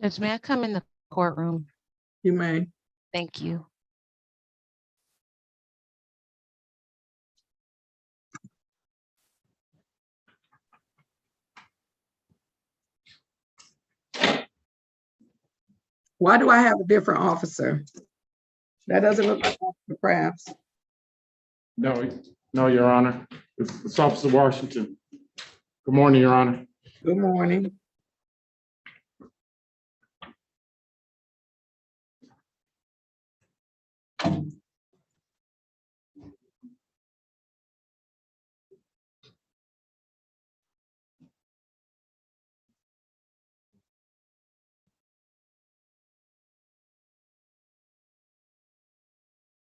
Judge, may I come in the courtroom? You may. Thank you. Why do I have a different officer? That doesn't look like Officer Crafts. No, Your Honor. It's Officer Washington. Good morning, Your Honor. Good morning.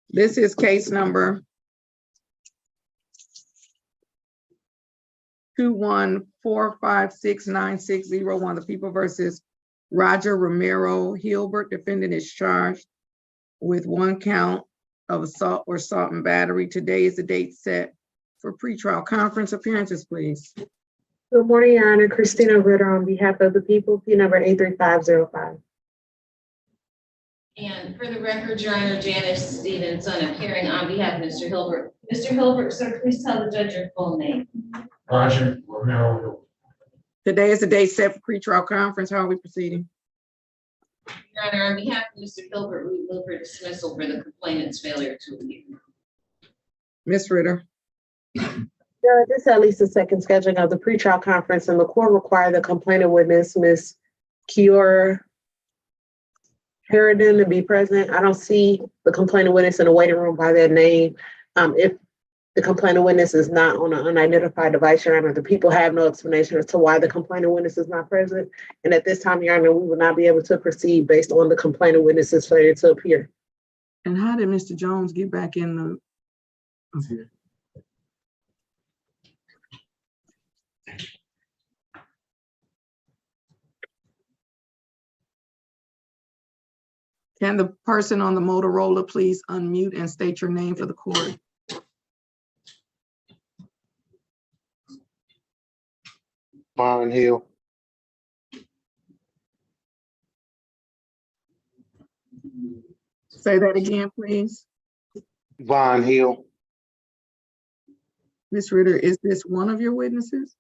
This is case number 214569601, the People versus Roger Romero Hilbert. Defendant is charged with 1 count of assault or assault and battery. Today is the date set for pretrial conference. Appearances, please. Good morning, Your Honor. Christina Ritter on behalf of the people, P number 83505. And for the record, Your Honor, Janice Stevenson appearing on behalf of Mr. Hilbert. Mr. Hilbert, sir, please tell the judge your full name. Roger Romero. Today is the date set for pretrial conference. How are we proceeding? Your Honor, on behalf of Mr. Hilbert, we move for dismissal for the complainant's failure to appear. Ms. Ritter. This is at least the second scheduling of the pretrial conference, and the court required the complainant witness, Ms. Kiora Harridan, to be present. I don't see the complainant witness in the waiting room by that name. If the complainant witness is not on an unidentified device, Your Honor, the people have no explanation as to why the complainant witness is not present. And at this time, Your Honor, we will not be able to proceed based on the complainant witness's failure to appear. And how did Mr. Jones get back in the? Okay. Can the person on the Motorola please unmute and state your name for the court? Vaughn Hill. Say that again, please. Vaughn Hill. Ms. Ritter, is this one of your witnesses?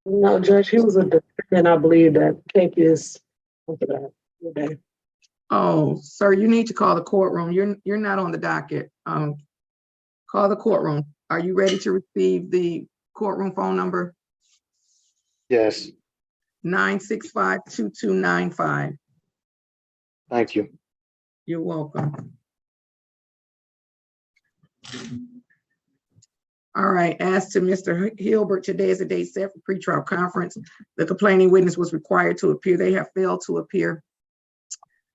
No, Judge, he was a defendant. I believe that case is. Okay. Oh, sir, you need to call the courtroom. You're not on the docket. Call the courtroom. Are you ready to receive the courtroom phone number? Yes, 965-2295. thank you. You're welcome. All right, as to Mr. Hilbert, today is the date set for pretrial conference. The complaining witness was required to appear. They have failed to appear.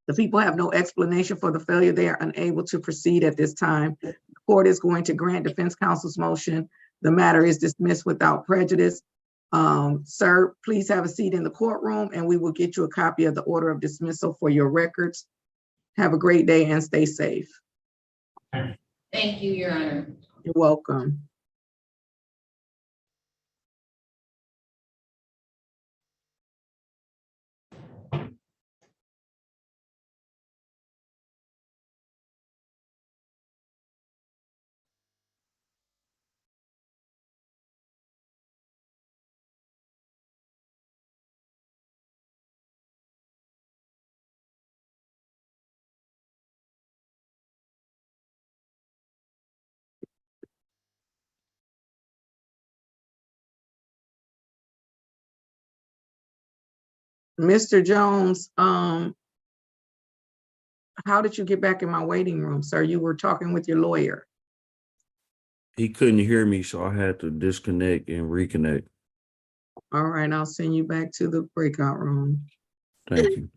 The people have no explanation for the failure. They are unable to proceed at this time. The court is going to grant defense counsel's motion. The matter is dismissed without prejudice. Sir, please have a seat in the courtroom and we will get you a copy of the order of dismissal for your records. Have a great day and stay safe. Thank you, Your Honor. You're welcome. Mr. Jones, how did you get back in my waiting room, sir? You were talking with your lawyer. He couldn't hear me, so I had to disconnect and reconnect. All right, I'll send you back to the breakout room. Thank you.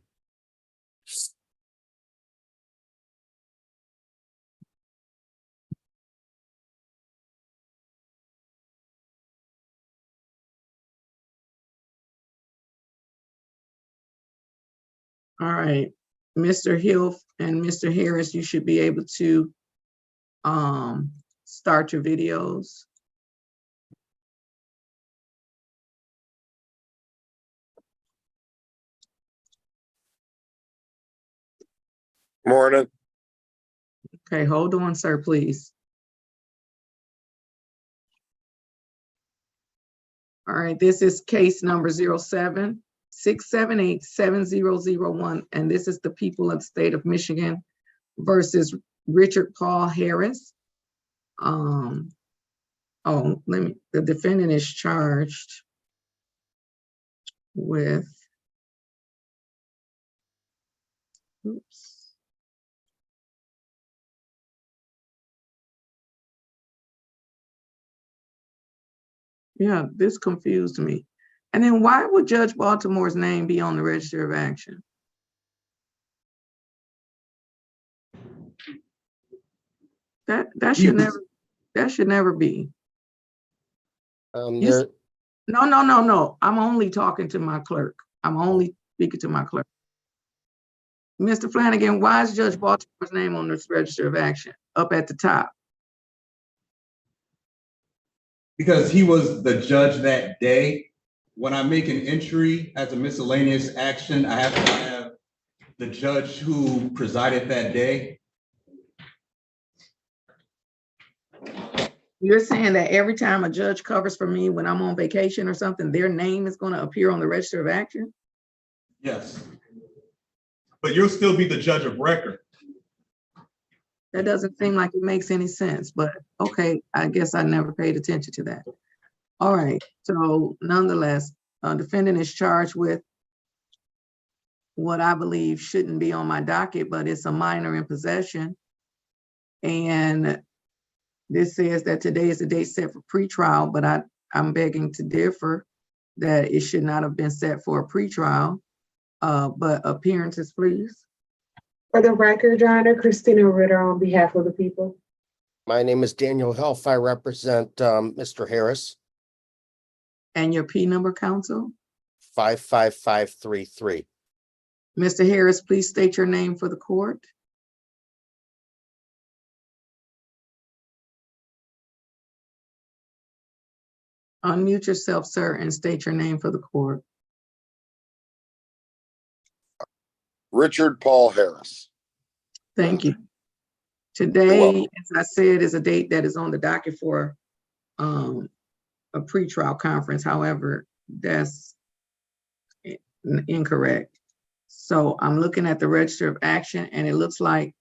All right, Mr. Hill and Mr. Harris, you should be able to start your videos. Morning. Okay, hold on, sir, please. All right, this is case number 07-678-7001, and this is the people of the state of Michigan versus Richard Paul Harris. The defendant is charged with, oops. Yeah, this confused me. And then why would Judge Baltimore's name be on the register of action? That should never be. You There, No. I'm only talking to my clerk. I'm only speaking to my clerk. Mr. Flanagan, why is Judge Baltimore's name on this register of action up at the top? Because he was the judge that day. When I make an entry as a miscellaneous action, I have to have the judge who presided that day. You're saying that every time a judge covers for me when I'm on vacation or something, their name is going to appear on the register of action? Yes. But you'll still be the judge of record. That doesn't seem like it makes any sense, but okay, I guess I never paid attention to that. All right, so nonetheless, defendant is charged with what I believe shouldn't be on my docket, but it's a minor in possession. And this says that today is the date set for pretrial, but I'm begging to differ that it should not have been set for a pretrial. But appearances, please. For the record, Your Honor, Christina Ritter on behalf of the people. my name is Daniel Helf. I represent Mr. Harris, And your P number, counsel? 55533. Mr. Harris, please state your name for the court. Unmute yourself, sir, and state your name for the court. Richard Paul Harris. Thank you. Today, as I said, is a date that is on the docket for a pretrial conference. However, that's incorrect. So I'm looking at the register of action, and it looks like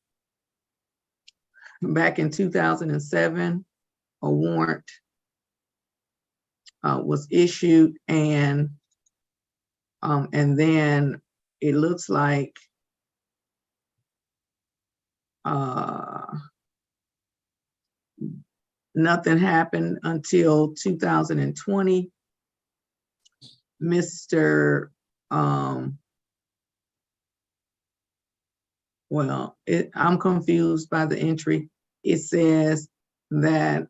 back in 2007, a warrant was issued, and then it looks like nothing happened until 2020. I'm confused by the entry. It says that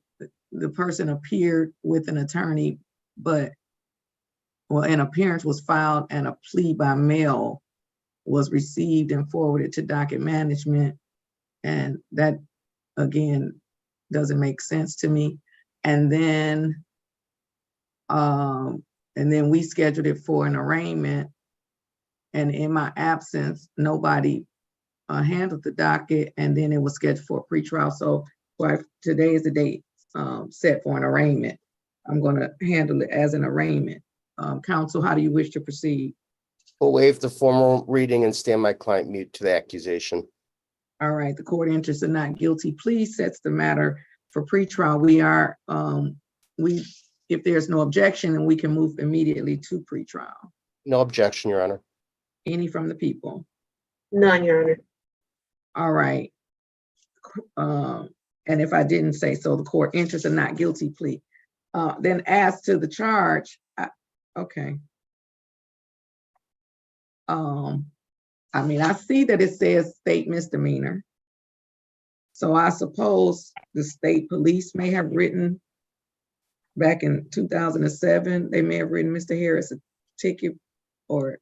the person appeared with an attorney, but an appearance was filed and a plea by mail was received and forwarded to docket management. And that, again, doesn't make sense to me. And then we scheduled it for an arraignment. And in my absence, nobody handled the docket, and then it was scheduled for a pretrial. So today is the date set for an arraignment. I'm going to handle it as an arraignment. Counsel, how do you wish to proceed? Will waive the formal reading and stand my client mute to the accusation. All right, the court enters a not guilty plea, sets the matter for pretrial. We are, if there's no objection, then we can move immediately to pretrial. No objection, Your Honor. Any from the people? None, Your Honor. All right. And if I didn't say so, the court enters a not guilty plea. Then as to the charge, okay. I mean, I see that it says state misdemeanor. So I suppose the state police may have written back in 2007, they may have written Mr. Harris a ticket or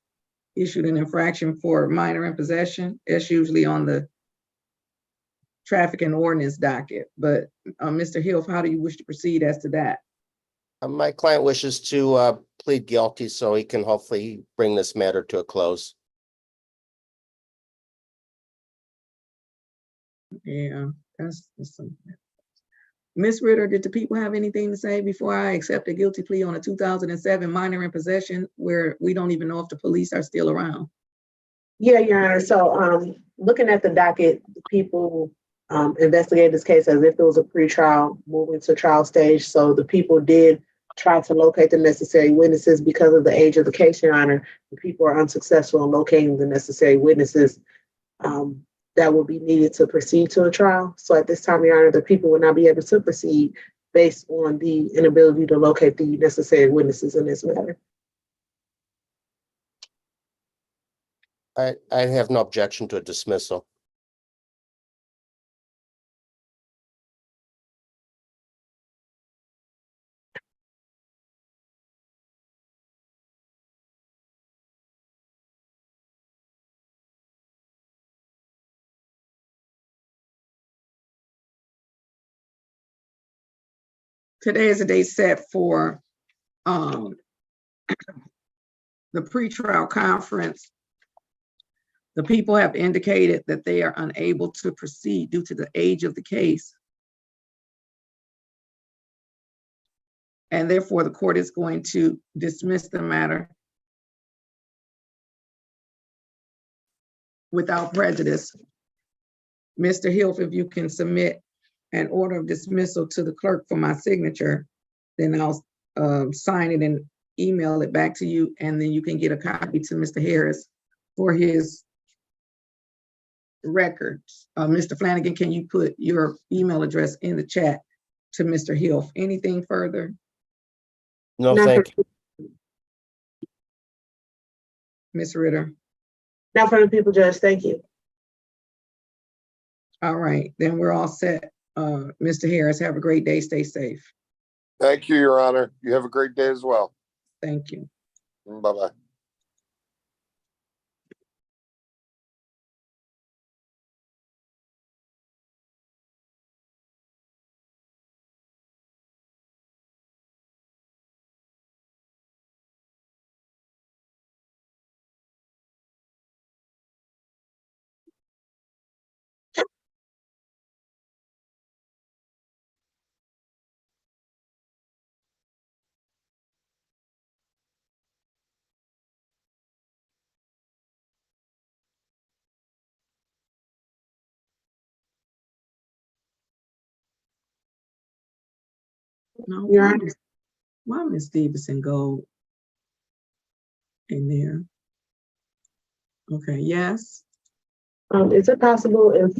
issued an infraction for minor in possession. It's usually on the traffic and ordinance docket. But Mr. Hill, how do you wish to proceed as to that? My client wishes to plead guilty so he can hopefully bring this matter to a close. Yeah, that's something. Ms. Ritter, did the people have anything to say before I accept a guilty plea on a 2007 minor in possession where we don't even know if the police are still around? Yeah, Your Honor. So, looking at the docket, the people investigated this case as if it was a pretrial moving to trial stage. So the people did try to locate the necessary witnesses. Because of the age of the case, Your Honor, the people are unsuccessful in locating the necessary witnesses that will be needed to proceed to a trial. So at this time, Your Honor, the people will not be able to proceed based on the inability to locate the necessary witnesses in this matter. I have no objection to a dismissal. Today is a date set for the pretrial conference. The people have indicated that they are unable to proceed due to the age of the case. And therefore, the court is going to dismiss the matter without prejudice. Mr. Hill, if you can submit an order of dismissal to the clerk for my signature, then I'll sign it and email it back to you, and then you can get a copy to Mr. Harris for his records. Mr. Flanagan, can you put your email address in the chat to Mr. Hill? Anything further? No, Not thank for, you. Ms. Ritter? not for the people, Judge. Thank you. All right, then we're all set. Mr. Harris, have a great day. Stay safe. Thank you, Your Honor. You have a great day as well. Thank you. Bye-bye. No, Your Honor. why Ms. Stevenson go in there? Okay, yes. Is it possible if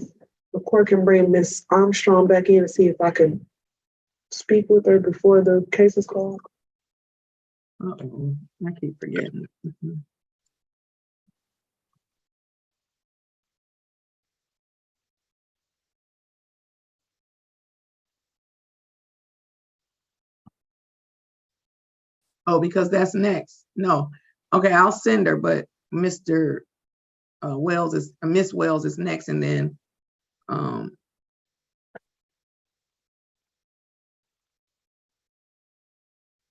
the court can bring Miss Armstrong back in and see if I can speak with her before the case is called? Uh-oh, I keep forgetting. Mhm. Oh, because that's next. No. Okay, I'll send her, but Mr. Miss Wells is next, and then all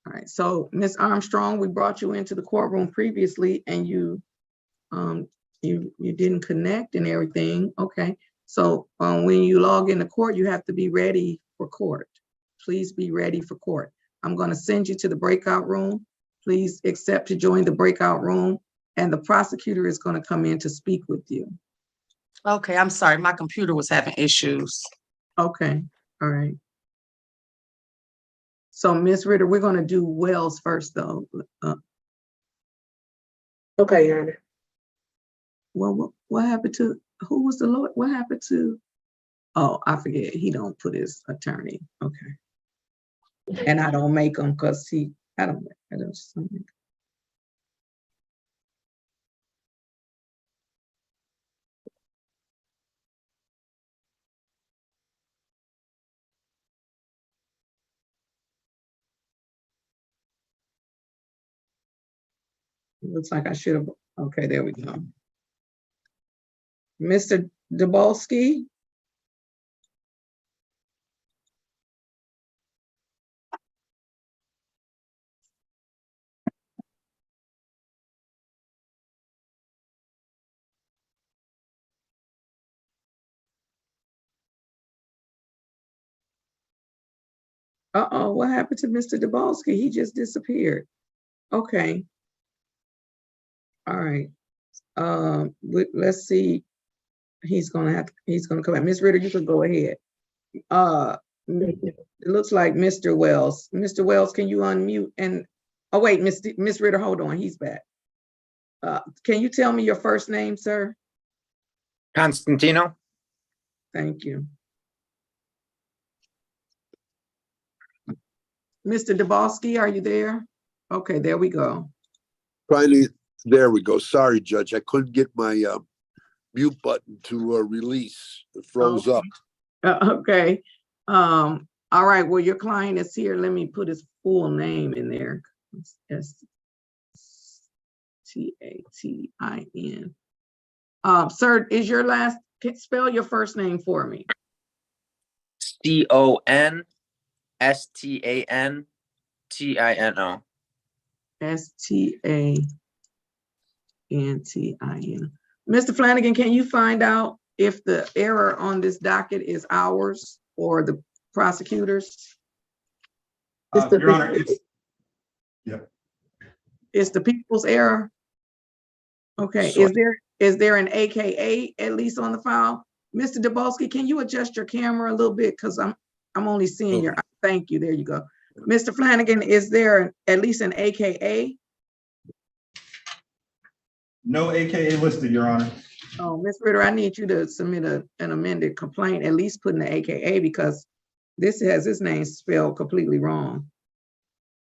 right. So Miss Armstrong, we brought you into the courtroom previously, and you didn't connect and everything. Okay. So when you log into court, you have to be ready for court. Please be ready for court. I'm going to send you to the breakout room. Please accept to join the breakout room, and the prosecutor is going to come in to speak with you. Okay, I'm sorry, my computer was having issues. Okay, all right. So Ms. Ritter, we're going to do Wells first, though. Okay, Your Honor. Well, what happened to, who was the lawyer? What happened to, oh, I forget. He don't put his attorney. Okay. And I don't make him because I don't. Looks like I should have, okay, there we go. Mr. Dabolsky? Uh-oh, what happened to Mr. Dabalski? He just disappeared. Okay. All right. Let's see. He's gonna come back. Ms. Ritter, you can go ahead. It looks like Mr. Wells. Mr. Wells, can you unmute and, oh wait, Ms. Ritter, hold on, he's back. Can you tell me your first name, sir? Constantino. Thank you. Mr. Dabalski, are you there? Okay, there we go. Finally, there we go. Sorry, Judge, I couldn't get my mute button to release. It froze up. Okay. All right, well, your client is here. Let me put his full name in there. S0n2tWM0P7k. Sir, is your last, spell your first name for me. SONSTANTINO. STANTIN. Mr. Flanagan, can you find out if the error on this docket is ours or the prosecutors? Your Honor, It's the people's error? Okay, So- is there an AKA at least on the file? Mr. Dabalski, can you adjust your camera a little bit? Because I'm only seeing your, thank you, there you go. Mr. Flanagan, is there at least an AKA? no AKA listed, Your Honor. Oh, Ms. Ritter, I need you to submit an amended complaint, at least putting the AKA, because this has his name spelled completely wrong.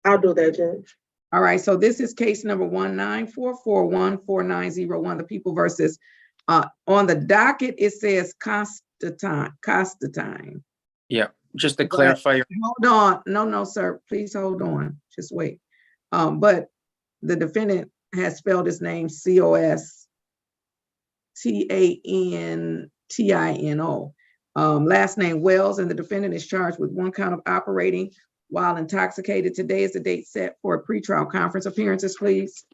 I'll do that, Judge. All right, so this is case number 194414901, the people versus, on the docket, it says Constantine. Yeah, just to clarify, Hold on, no, sir, please hold on, just wait. But the defendant has spelled his name COSTANTINO. Last name Wells, and the defendant is charged with 1 count of operating while intoxicated. Today is the date set for a pretrial conference. Appearances, please.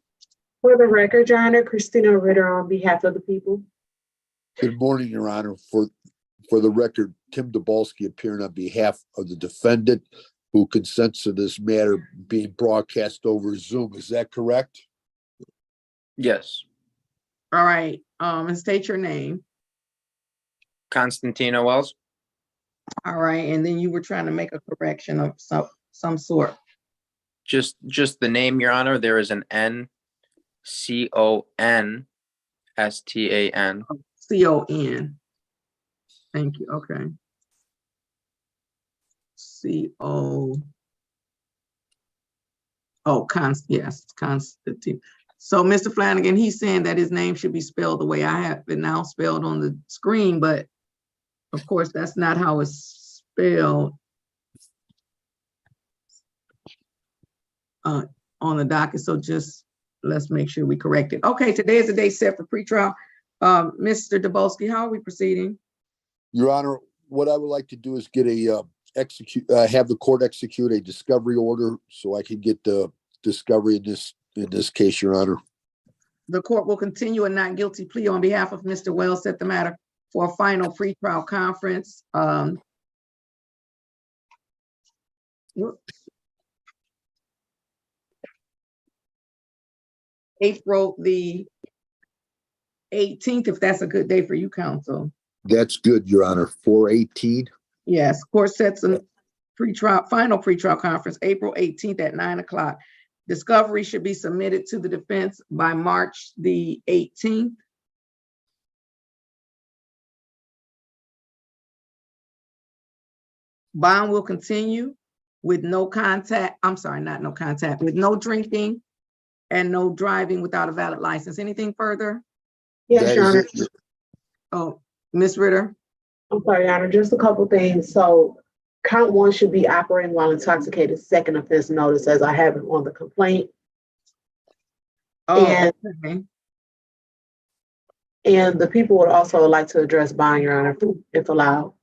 For the record, Your Honor, Christina Ritter on behalf of the people. Good morning, Your Honor. For the record, Tim Dabalski appearing on behalf of the defendant who consents to this matter being broadcast over Zoom. Is that correct? yes, All right, and state your name. Constantino Wells. All right, and then you were trying to make a correction of some sort. Just the name, Your Honor. There is an NCONSTAN. CON. Thank you. Okay. Yes, Constantine. So Mr. Flanagan, he's saying that his name should be spelled the way I have it now spelled on the screen, but of course, that's not how it's spelled on the docket. So just let's make sure we correct it. Okay, today is the day set for pretrial. Mr. Dabalski, how are we proceeding? Your Honor, what I would like to do is get have the court execute a discovery order so I can get the discovery in this case, Your Honor. The court will continue a not guilty plea on behalf of Mr. Wells, set the matter for a final pretrial conference. April the 18th, if that's a good day for you, counsel. That's good, Your Honor. 4/18. Yes, court sets a final pretrial conference, April 18th at 9 o'clock. Discovery should be submitted to the defense by March the 18th. Bond will continue with no contact, with no drinking and no driving without a valid license. Anything further? Yes, Your Honor. Oh, Ms. Ritter? I'm sorry, Your Honor, just a couple things. So count 1 should be operating while intoxicated, second offense notice, as I have it on the complaint. Oh, okay. And the people would also like to address bond, Your Honor, if allowed.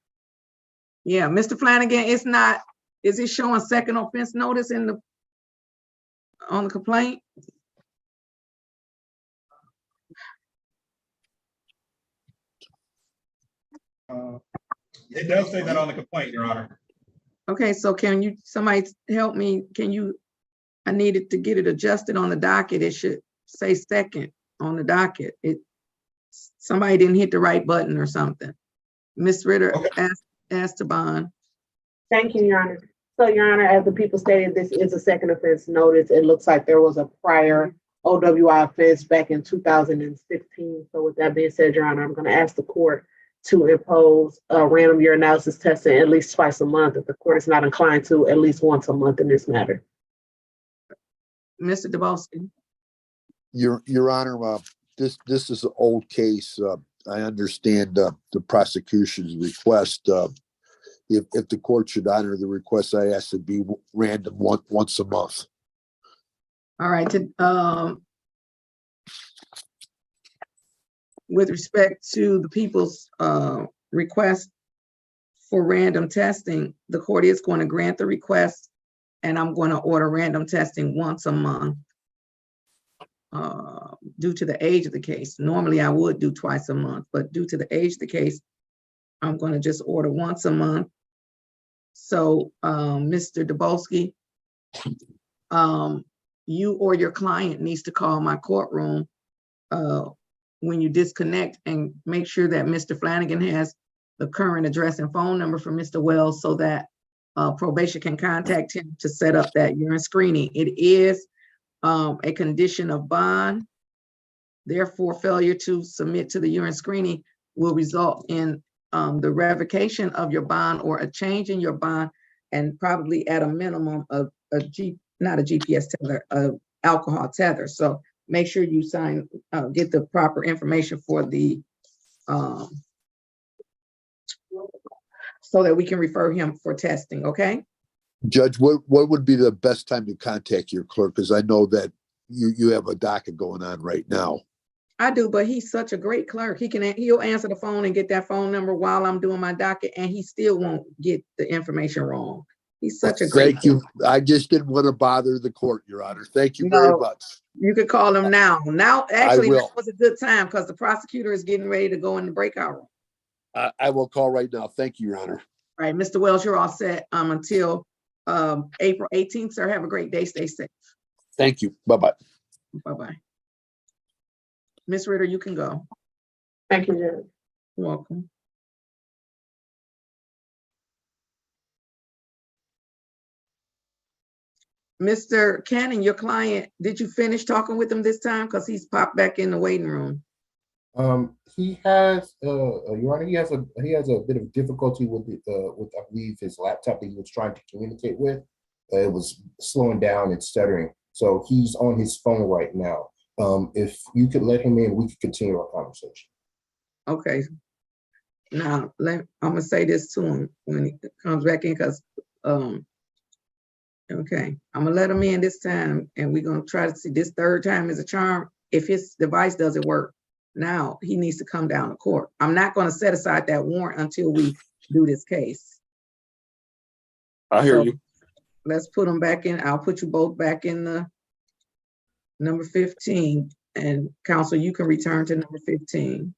Yeah, Mr. Flanagan, is it showing second offense notice on the complaint? It does say that on the complaint, Your Honor. Okay, so can you, somebody help me? I needed to get it adjusted on the docket. It should say second on the docket. Somebody didn't hit the right button or something. Ms. Ritter asked to bond. Thank you, Your Honor. So, Your Honor, as the people stated, this is a second offense notice. It looks like there was a prior OWI offense back in 2016. So with that being said, Your Honor, I'm going to ask the court to impose a random urinalysis testing at least twice a month if the court is not inclined to at least once a month in this matter. Mr. Dabrowski. Your Honor, this is an old case. I understand the prosecution's request. If the court should honor the request, I ask it be random once a month. All right. With respect to the people's request for random testing, the court is going to grant the request, and I'm going to order random testing once a month due to the age of the case. Normally, I would do twice a month, but due to the age of the case, I'm going to just order once a month. So, Mr. Dabrowski, you or your client needs to call my courtroom when you disconnect and make sure that Mr. Flanagan has the current address and phone number for Mr. Wells so that probation can contact him to set up that urine screening. It is a condition of bond. Therefore, failure to submit to the urine screening will result in the revocation of your bond or a change in your bond, and probably at a minimum of not a GPS tether, alcohol tether. So make sure you get the proper information for the, so that we can refer him for testing, okay? Judge, what would be the best time to contact your clerk? Because I know that you have a docket going on right now. I do, but he's such a great clerk. He'll answer the phone and get that phone number while I'm doing my docket, and he still won't get the information wrong. He's such a great Thank you. I just didn't want to bother the court, Your Honor. Thank you very much. You could call him now. Actually, will. now was a good time because the prosecutor is getting ready to go in the breakout room. I will call right now. Thank you, Your Honor. All right, Mr. Wells, you're all set until April 18th, sir. Have a great day. Stay safe. Thank you. Bye-bye. Bye-bye. Ms. Ritter, you can go. Thank you, Judge. You're welcome. Mr. Cannon, your client, did you finish talking with him this time? Because he's popped back in the waiting room. He has, Your Honor, he has a bit of difficulty with I believe his laptop that he was trying to communicate with. It was slowing down and stuttering. So he's on his phone right now. If you could let him in, we could continue our conversation. Okay. Now, I'm gonna say this to him when he comes back in, because okay, I'm gonna let him in this time, and we're gonna try to see this third time is a charm. If his device doesn't work, now he needs to come down to court. I'm not gonna set aside that warrant until we do this case. I hear you. Let's put them back in. I'll put you both back in the number 15, and counsel, you can return to number 15.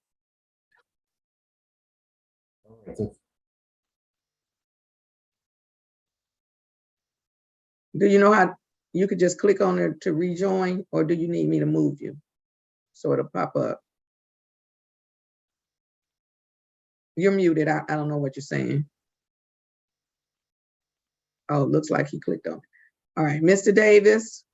Do you know how you could just click on it to rejoin, or do you need me to move you so it'll pop up? You're muted. I don't know what you're saying. Oh, it looks like he clicked on it. All right, Mr. Davis.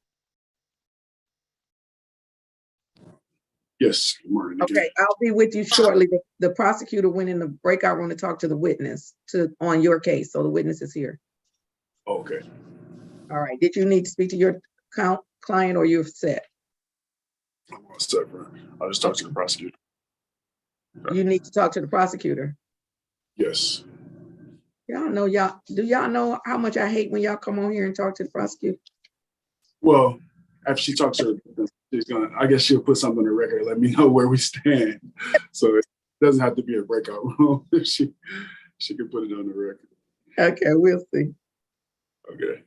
Yes, good morning. Okay, I'll be with you shortly. The prosecutor went in the breakout room to talk to the witness on your case, so the witness is here. Okay. All right, did you need to speak to your client, or you're set? I'm all set, bro. I'll just talk to the prosecutor. You need to talk to the prosecutor. Yes. Do y'all know how much I hate when y'all come on here and talk to the prosecutor? Well, after she talks to her, I guess she'll put something on the record and let me know where we stand. So it doesn't have to be a breakout room. she can put it on the record. Okay, we'll see. Okay.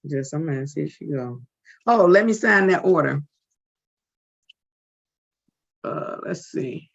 Just I'm gonna see if she go. Oh, let me sign that order. Let's see.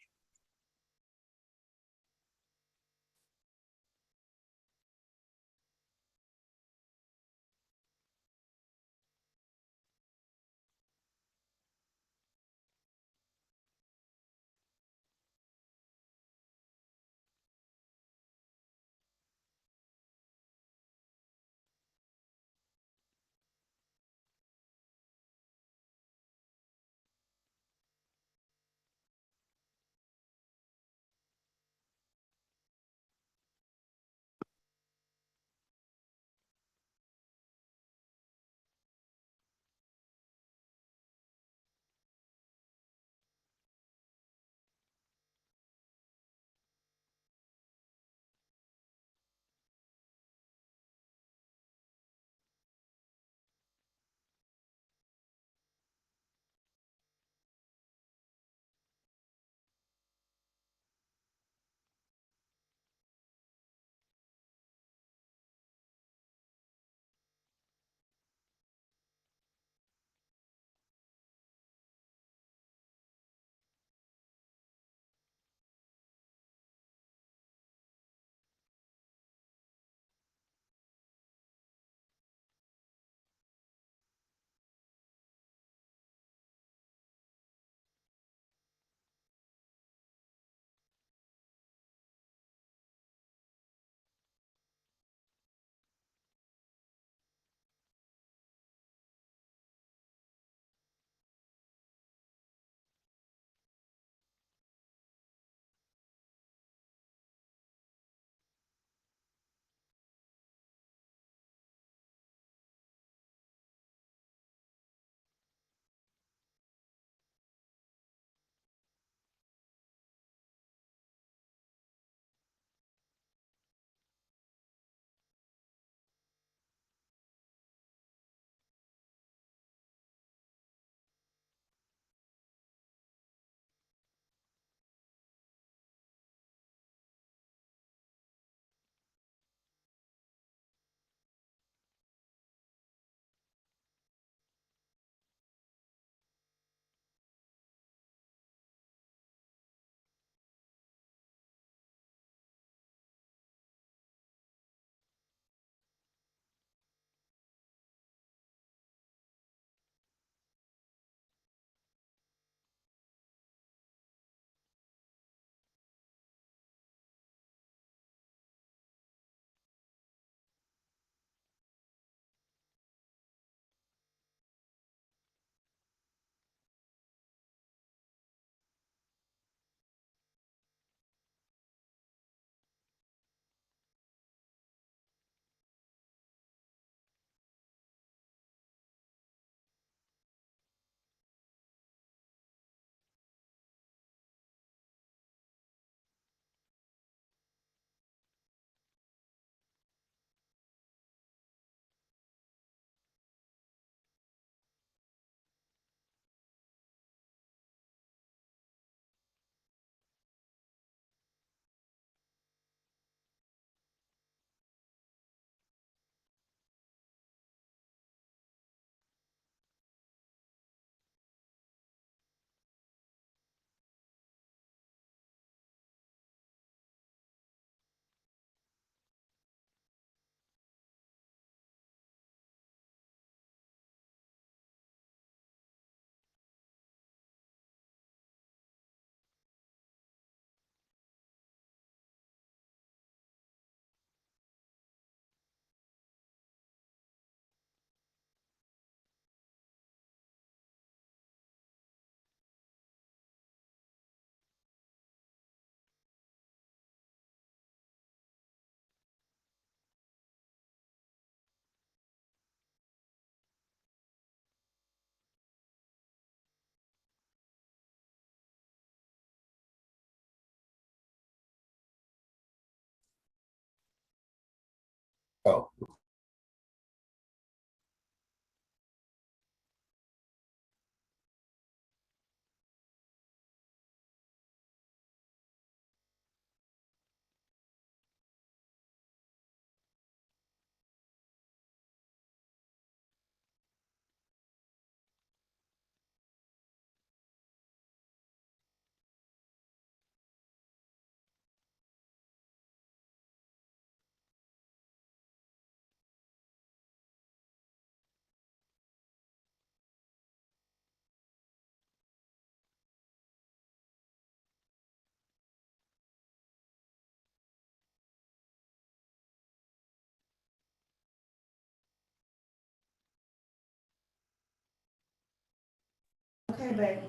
Oh, baby.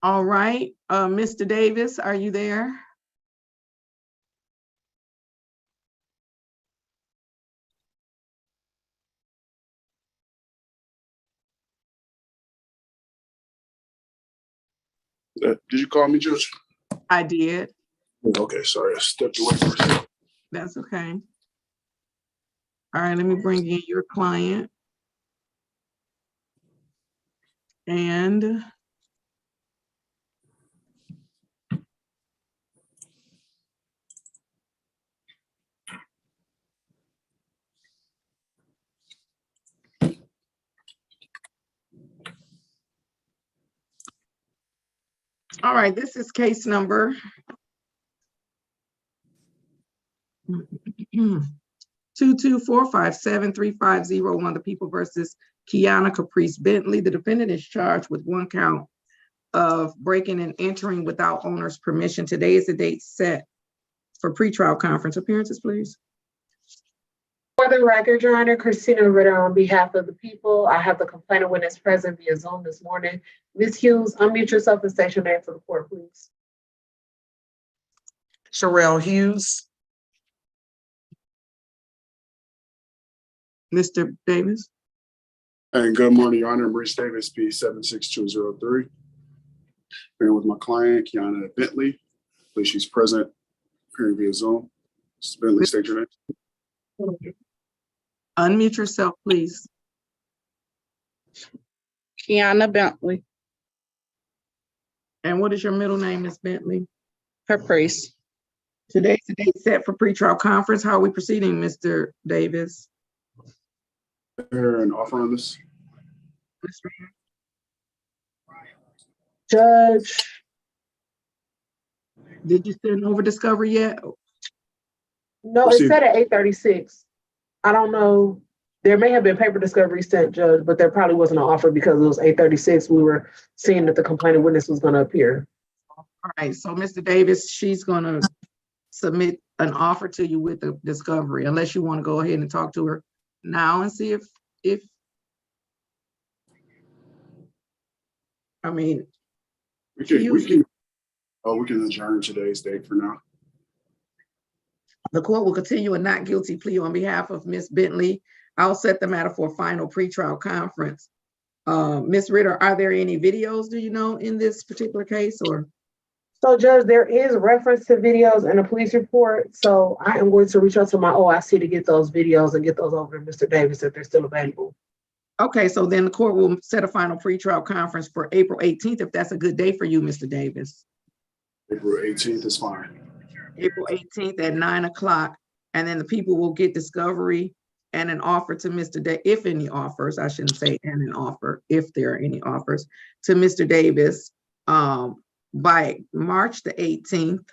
All right, Mr. Davis, are you there? Did you call me, Judge? I did. Okay, sorry, I stepped away for a second. That's okay. All right, let me bring in your client. And all right, this is case number 224573501, the people versus Kiana Caprice Bentley. The defendant is charged with 1 count of breaking and entering without owner's permission. Today is the date set for pretrial conference. Appearances, please. For the record, Your Honor, Christina Ritter on behalf of the people. I have the complainant witness present via Zoom this morning. Ms. Hughes, unmute yourself and state your name for the court, please. Sherelle Hughes. Mr. Davis. And good morning, Your Honor. Maurice Davis, P76203. Here with my client, Kiana Bentley. Please, she's present, appearing via Zoom. Ms. Bentley, state your name. Unmute yourself, please. Kiana Bentley, And what is your middle name, Ms. Bentley? Caprice. Today's the date set for pretrial conference. How are we proceeding, Mr. Davis? Is there an offer on this? Judge. Did you send over discovery yet? No, it said at 8:36. I don't know. There may have been paper discovery sent, Judge, but there probably wasn't an offer because it was 8:36. We were seeing that the complainant witness was going to appear. All right, so Mr. Davis, she's gonna submit an offer to you with the discovery, unless you want to go ahead and talk to her now and see if I mean, We can adjourn today's date for now. the court will continue a not guilty plea on behalf of Ms. Bentley. I'll set the matter for a final pretrial conference. Ms. Ritter, are there any videos, do you know, in this particular case, or? So, Judge, there is reference to videos in a police report. So I am going to reach out to my OIC to get those videos and get those over to Mr. Davis if they're still available. Okay, so then the court will set a final pretrial conference for April 18th, if that's a good day for you, Mr. Davis. April 18th is fine. April 18th at 9 o'clock, and then the people will get discovery and an offer to Mr. Davis, if any offers, I shouldn't say and an offer, if there are any offers, to Mr. Davis by March the 18th.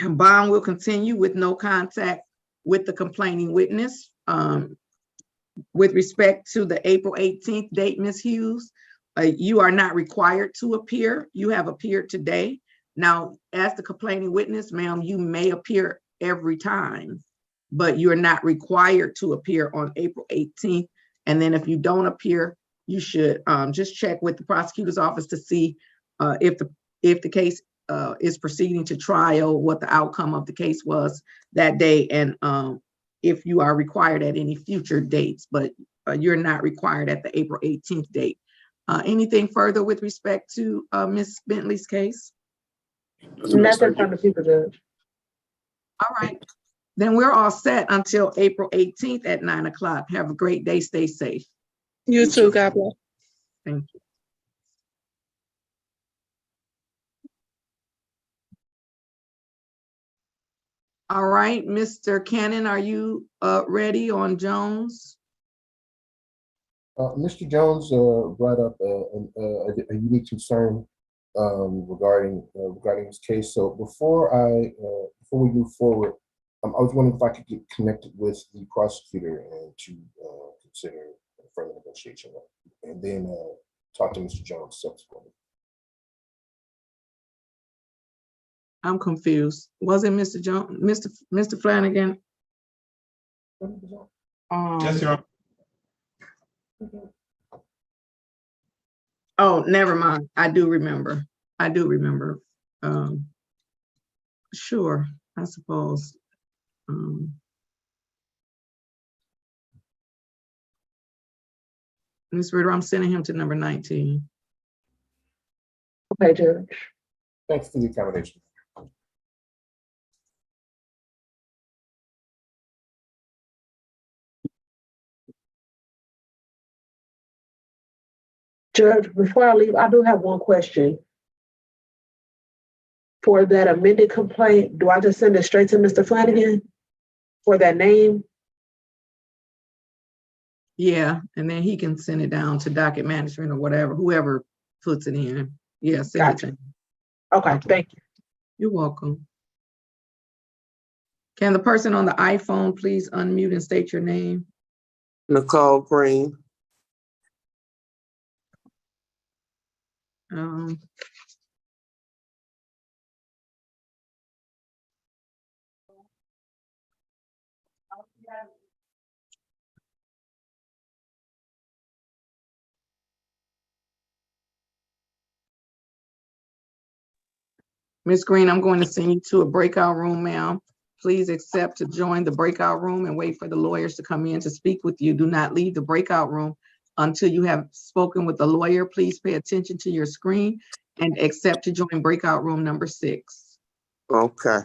Bond will continue with no contact with the complaining witness. With respect to the April 18th date, Ms. Hughes, you are not required to appear. You have appeared today. Now, as the complaining witness, ma'am, you may appear every time, but you're not required to appear on April 18th. And then if you don't appear, you should just check with the prosecutor's office to see if the case is proceeding to trial, what the outcome of the case was that day, and if you are required at any future dates, but you're not required at the April 18th date. Anything further with respect to Ms. Bentley's case? Nothing from the people, Judge. All right, then we're all set until April 18th at 9 o'clock. Have a great day. Stay safe. You too, God bless. Thank you. All right, Mr. Cannon, are you ready on Jones? Mr. Jones brought up a unique concern regarding this case. So before we move forward, I was wondering if I could get connected with the prosecutor and to consider further negotiation, and then talk to Mr. Jones subsequently. I'm confused. Was it Mr. Jones, Mr. Flanagan? Yes, Your Honor. Oh, never mind. I do remember. I do remember. Sure, I suppose. Ms. Ritter, I'm sending him to number 19. Okay, Judge. Thanks for the accommodation. Judge, before I leave, I do have one question. For that amended complaint, do I just send it straight to Mr. Flanagan for that name? Yeah, and then he can send it down to docket management or whatever, whoever puts it in. Yeah, send it to him. Okay, thank you. You're welcome. Can the person on the iPhone please unmute and state your name? Nicole Green. Ms. Green, I'm going to send you to a breakout room, ma'am. Please accept to join the breakout room and wait for the lawyers to come in to speak with you. Do not leave the breakout room until you have spoken with the lawyer. Please pay attention to your screen and accept to join breakout room number 6. Okay.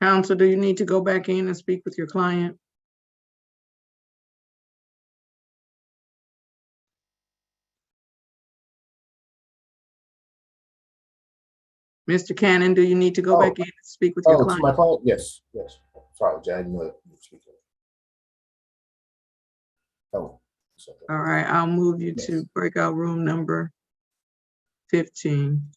Counsel, do you need to go back in and speak with your client? Mr. Cannon, do you need to go back in and speak with your Oh, to my client? client? Yes, yes. Sorry, Jan, I didn't know that you were speaking. Oh. All right, I'll move you Yes. to breakout room number 15.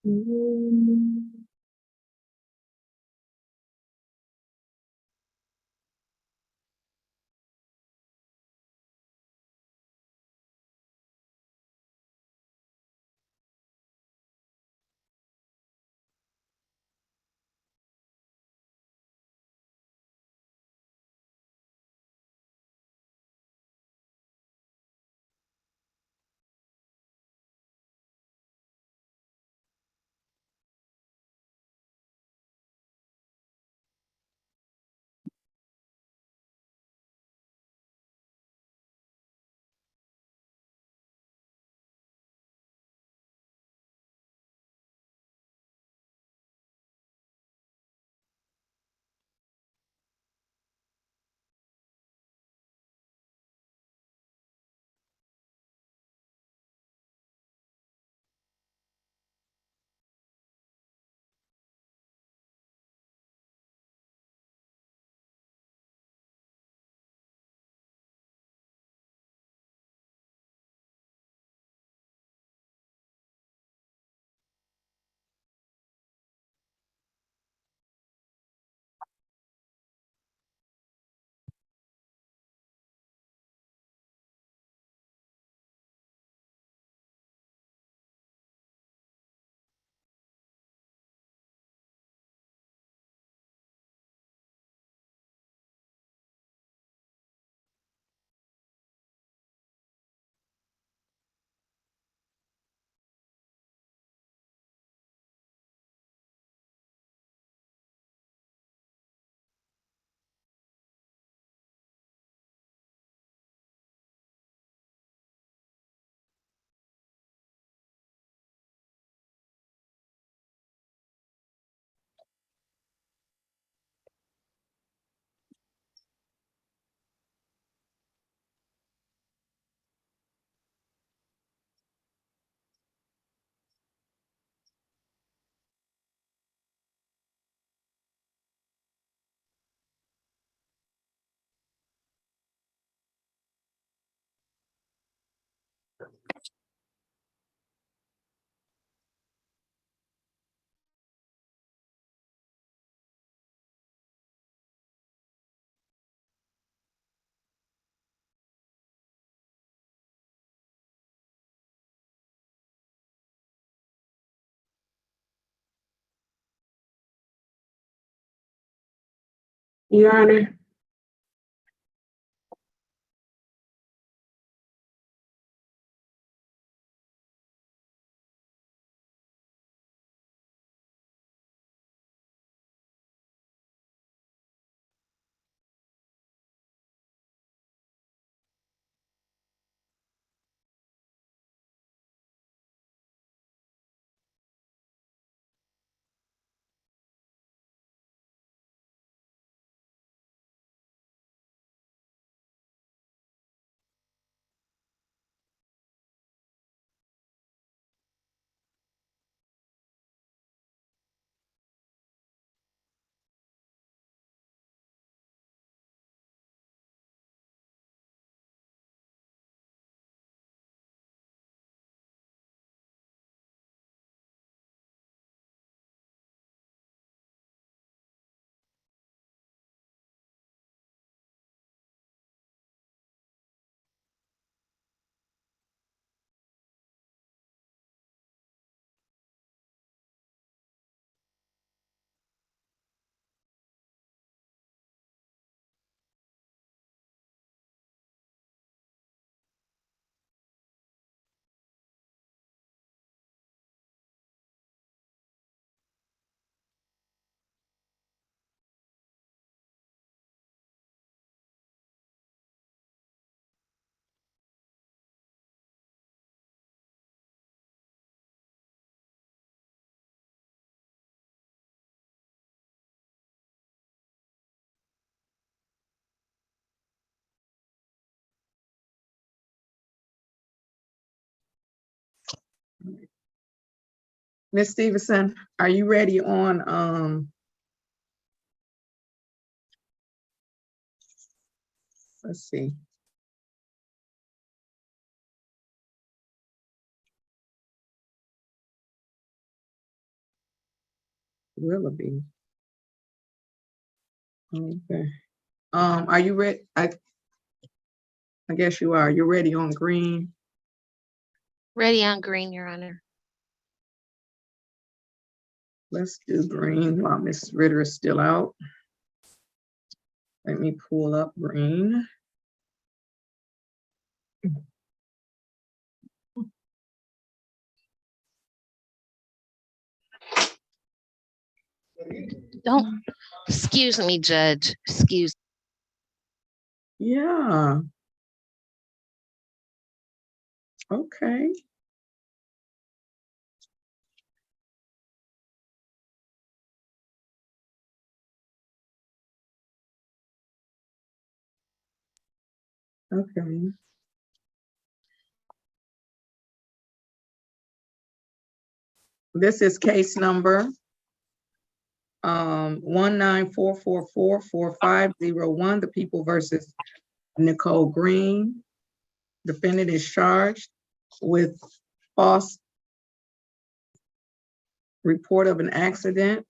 Your Honor, Ms. Stevenson, are you ready on, let's see. Willoughby. Okay. Are you ready? I guess you are. You're ready on green. Ready on green, Your Honor. Let's do green while Miss Ritter is still out. Let me pull up green. Don't, excuse me, Judge, excuse. Yeah. Okay. Okay. This is case number 194444501, the people versus Nicole Green. Defendant is charged with false report of an accident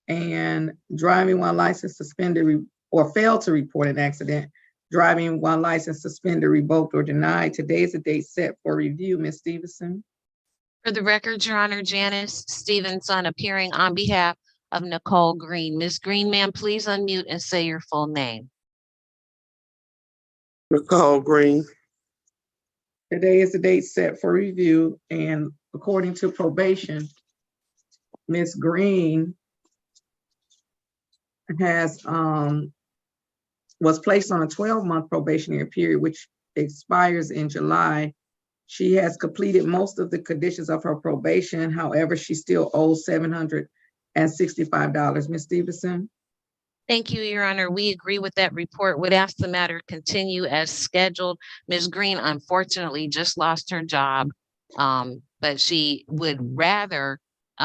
and driving while license suspended or failed to report an accident, driving while license suspended, revoked, or denied. Today is the date set for review. Ms. Stevenson. For the record, Your Honor, Janice Stevenson appearing on behalf of Nicole Green. Ms. Green, ma'am, please unmute and say your full name. Nicole Green. Today is the date set for review, and according to probation, Ms. Green has was placed on a 12-month probationary period, which expires in July. She has completed most of the conditions of her probation. However, she still owes $765. Ms. Stevenson. Thank you, Your Honor. We agree with that report. Would ask the matter continue as scheduled. Ms. Green unfortunately just lost her job, but she would rather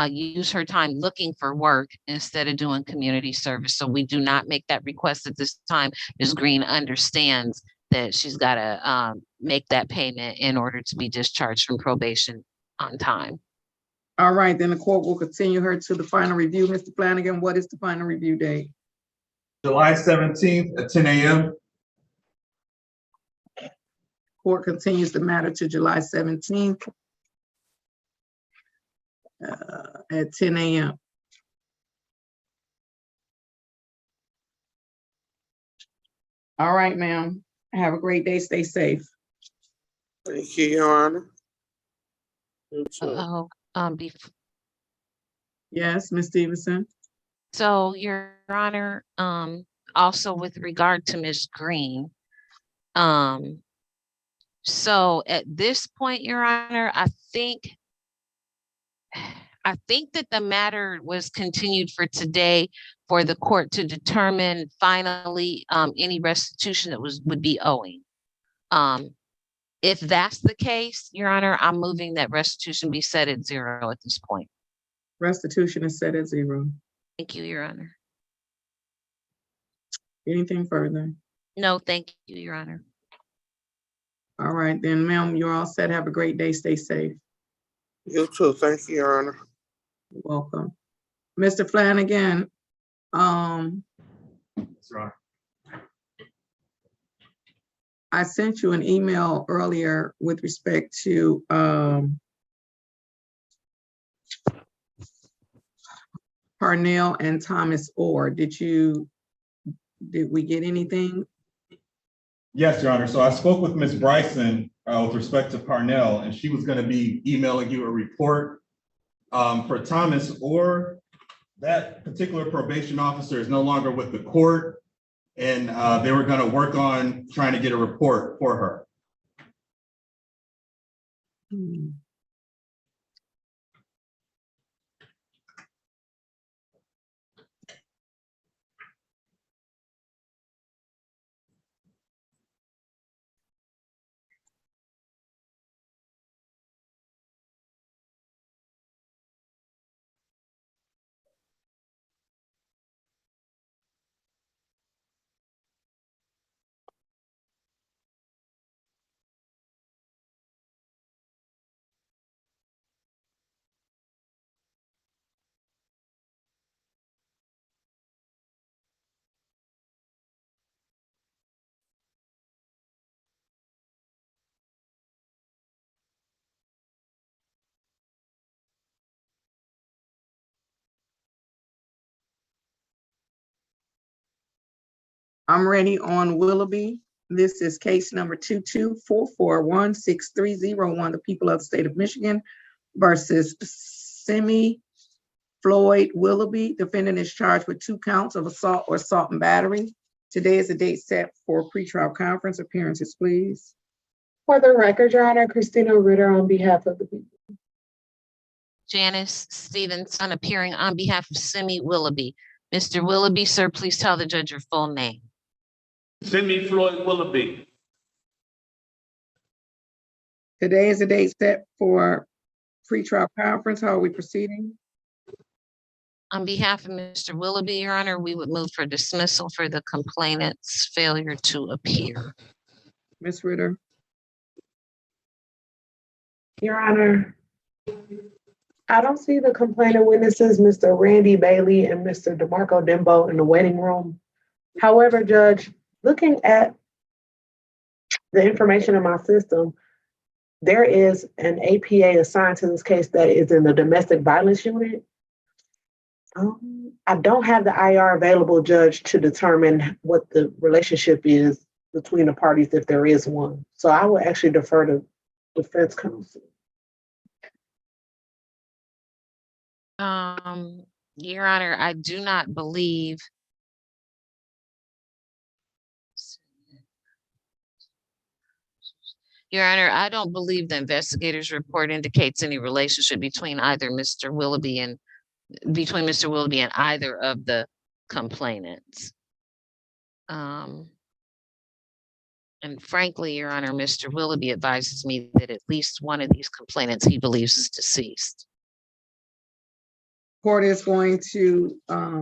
use her time looking for work instead of doing community service. So we do not make that request at this time. Ms. Green understands that she's got to make that payment in order to be discharged from probation on time. All right, then the court will continue her to the final review. Mr. Flanagan, what is the final review date? July 17th at 10 a.m. Court continues the matter to July 17th at 10 a.m. All right, ma'am. Have a great day. Stay safe. Thank you, Your Honor. Yes, Ms. Stevenson. So, Your Honor, also with regard to Ms. Green, so at this point, Your Honor, I think that the matter was continued for today for the court to determine finally any restitution that would be owing. If that's the case, Your Honor, I'm moving that restitution be set at 0 at this point. Restitution is set at 0. Thank you, Your Honor. Anything further? No, thank you, Your Honor. All right, then, ma'am, you're all set. Have a great day. Stay safe. You too. Thank you, Your Honor. You're welcome. Mr. Flanagan, I sent you an email earlier with respect to Parnell and Thomas Orr. Did we get anything? Yes, Your Honor. So I spoke with Ms. Bryson with respect to Parnell, and she was going to be emailing you a report. For Thomas Orr, that particular probation officer is no longer with the court, and they were going to work on trying to get a report for her. I'm ready on Willoughby. This is case number 22441630, the people of the state of Michigan versus Simi Floyd Willoughby. Defendant is charged with 2 counts of assault or assault and battery. Today is the date set for pretrial conference. Appearances, please. For the record, Your Honor, Christina Ritter on behalf of the people. Janice Stevenson appearing on behalf of Simi Willoughby. Mr. Willoughby, sir, please tell the judge your full name. Simi Floyd Willoughby. Today is the date set for pretrial conference. How are we proceeding? On behalf of Mr. Willoughby, Your Honor, we would move for dismissal for the complainant's failure to appear. Ms. Ritter? Your Honor, I don't see the complainant witnesses, Mr. Randy Bailey and Mr. DeMarco Dembo, in the waiting room. However, Judge, looking at the information in my system, there is an APA assigned to this case that is in the domestic violence unit. I don't have the IR available, Judge, to determine what the relationship is between the parties if there is one. So I will actually defer to defense counsel. Your Honor, I do not believe. Your Honor, I don't believe the investigator's report indicates any relationship between Mr. Willoughby and either of the complainants. And frankly, Your Honor, Mr. Willoughby advises me that at least one of these complainants he believes is deceased. Court is going to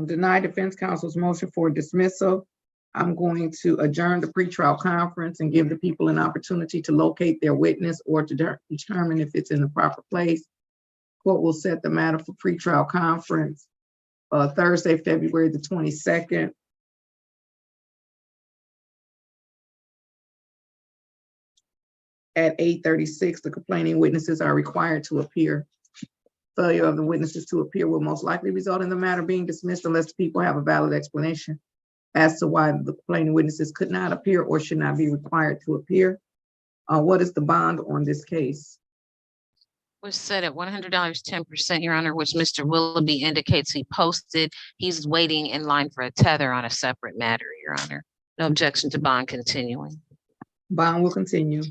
deny defense counsel's motion for dismissal. I'm going to adjourn the pretrial conference and give the people an opportunity to locate their witness or to determine if it's in the proper place. Court will set the matter for pretrial conference Thursday, February the 22nd. At 8:36, the complaining witnesses are required to appear. Failure of the witnesses to appear will most likely result in the matter being dismissed unless the people have a valid explanation as to why the complaining witnesses could not appear or should not be required to appear. What is the bond on this case? Was set at $100, 10%, Your Honor, which Mr. Willoughby indicates he posted. He's waiting in line for a tether on a separate matter, Your Honor. No objection to bond continuing. Bond will continue.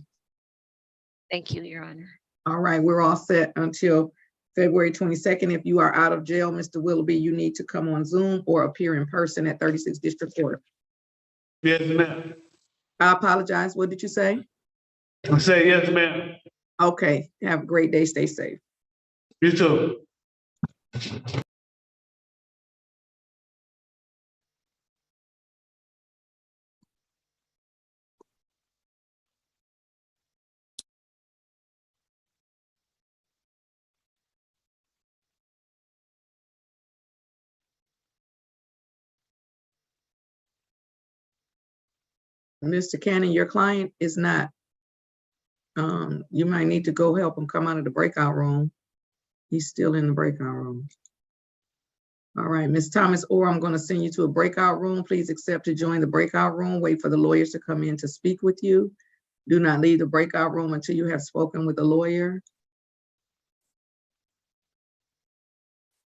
Thank you, Your Honor. All right, we're all set until February 22nd. If you are out of jail, Mr. Willoughby, you need to come on Zoom or appear in person at 36 District Court. Yes, ma'am. I apologize. What did you say? I say yes, ma'am. Okay, have a great day. Stay safe. You too. Mr. Cannon, your client is not. You might need to go help him come out of the breakout room. He's still in the breakout room. All right, Ms. Thomas, or I'm going to send you to a breakout room. Please accept to join the breakout room. Wait for the lawyers to come in to speak with you. Do not leave the breakout room until you have spoken with a lawyer.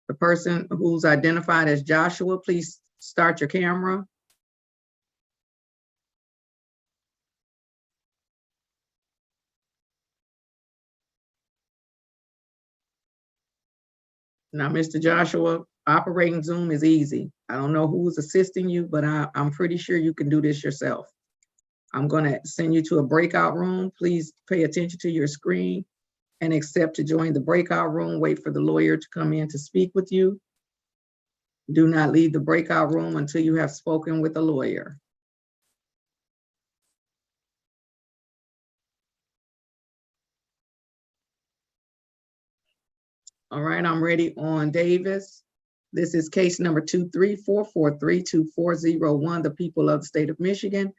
The person who's identified as Joshua, please start your camera. Now, Mr. Joshua, operating Zoom is easy. I don't know who's assisting you, but I'm pretty sure you can do this yourself. I'm going to send you to a breakout room. Please pay attention to your screen and accept to join the breakout room. Wait for the lawyer to come in to speak with you. Do not leave the breakout room until you have spoken with a lawyer. All right, I'm ready on Davis. This is case number 234432401, the people of the state of Michigan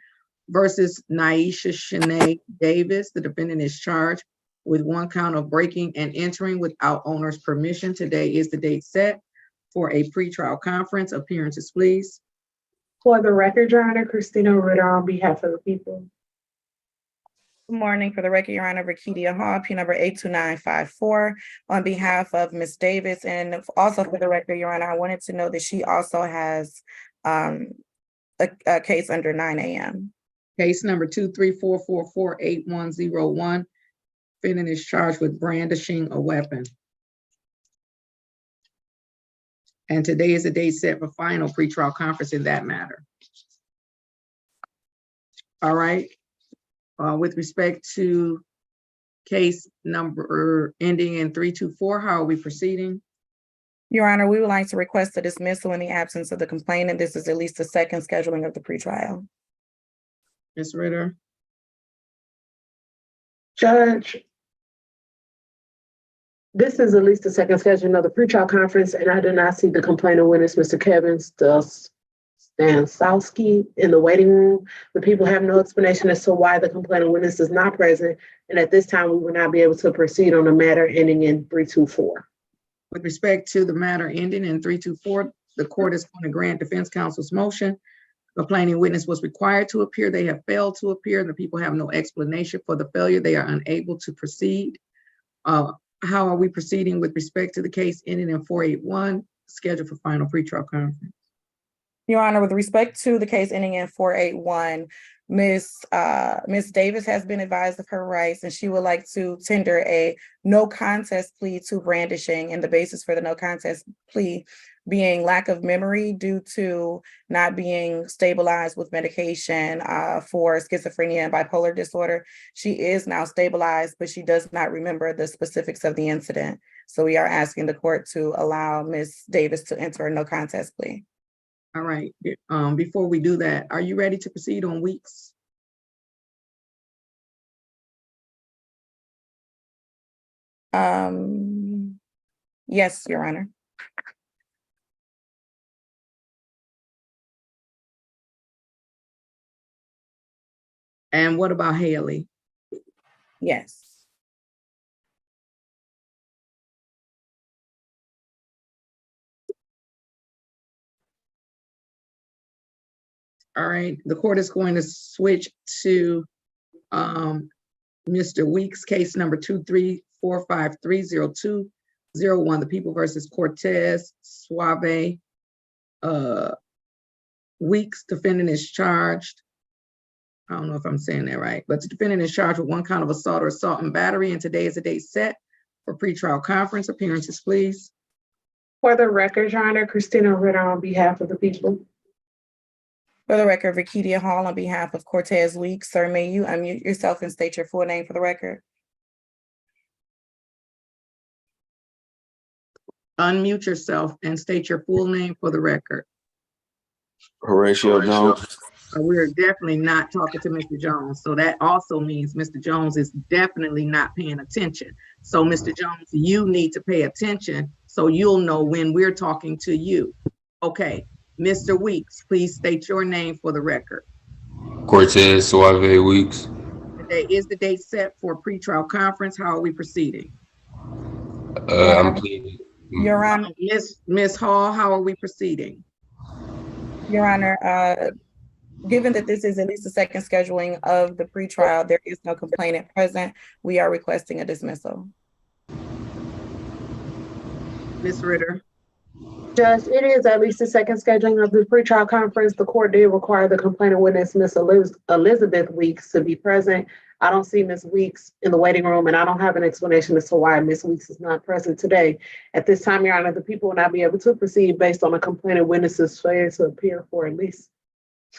versus Naisha Shanae Davis. The defendant is charged with 1 count of breaking and entering without owner's permission. Today is the date set for a pretrial conference. Appearances, please. For the record, Your Honor, Christina Ritter on behalf of the people. Good morning. For the record, Your Honor, Rakidia Hall, P number 82954, on behalf of Ms. Davis. And also for the record, Your Honor, I wanted to know that she also has a case under 9 AM. Case number 234448101. Defendant is charged with brandishing a weapon. And today is the date set for final pretrial conference in that matter. All right. With respect to case number ending in 324, how are we proceeding? Your Honor, we would like to request a dismissal in the absence of the complainant. This is at least the second scheduling of the pretrial. Ms. Ritter? Judge, this is at least the second scheduling of the pretrial conference, and I do not see the complainant witness, Mr. Kevin Stansowski, in the waiting room. The people have no explanation as to why the complainant witness is not present, and at this time, we will not be able to proceed on the matter ending in 324. With respect to the matter ending in 324, the court is going to grant defense counsel's motion. Complaining witness was required to appear. They have failed to appear. The people have no explanation for the failure. They are unable to proceed. How are we proceeding with respect to the case ending in 481, scheduled for final pretrial conference? Your Honor, with respect to the case ending in 481, Ms. Davis has been advised of her rights, and she would like to tender a no contest plea to brandishing, and the basis for the no contest plea being lack of memory due to not being stabilized with medication for schizophrenia and bipolar disorder. She is now stabilized, but she does not remember the specifics of the incident. So we are asking the court to allow Ms. Davis to enter a no contest plea. All right. Before we do that, are you ready to proceed on Weeks? Yes, Your Honor. And what about Haley? Yes. All right, the court is going to switch to Mr. Weeks, case number 234530201, the People versus Cortez Suave. Weeks, defendant is charged. I don't know if I'm saying that right, but the defendant is charged with one count of assault or assault and battery, and today is the date set for pretrial conference. Appearances, please. For the record, Your Honor, Christina Ritter on behalf of the people. For the record, Rakidia Hall on behalf of Cortez Weeks. Sir, may you unmute yourself and state your full name for the record? Unmute yourself and state your full name for the record. Horatio Jones. We're definitely not talking to Mr. Jones. So that also means Mr. Jones is definitely not paying attention. So Mr. Jones, you need to pay attention so you'll know when we're talking to you. Okay, Mr. Weeks, please state your name for the record. Cortez Suave Weeks. Today is the date set for pretrial conference. How are we proceeding? I'm pleading. Your Honor. Ms. Hall, how are we proceeding? Your Honor, given that this is at least the second scheduling of the pretrial, there is no complainant present. We are requesting a dismissal. Ms. Ritter. Judge, it is at least the second scheduling of the pretrial conference. The court did require the complainant witness, Ms. Elizabeth Weeks, to be present. I don't see Ms. Weeks in the waiting room, and I don't have an explanation as to why Ms. Weeks is not present today. At this time, Your Honor, the people will not be able to proceed based on the complainant witness's failure to appear for at least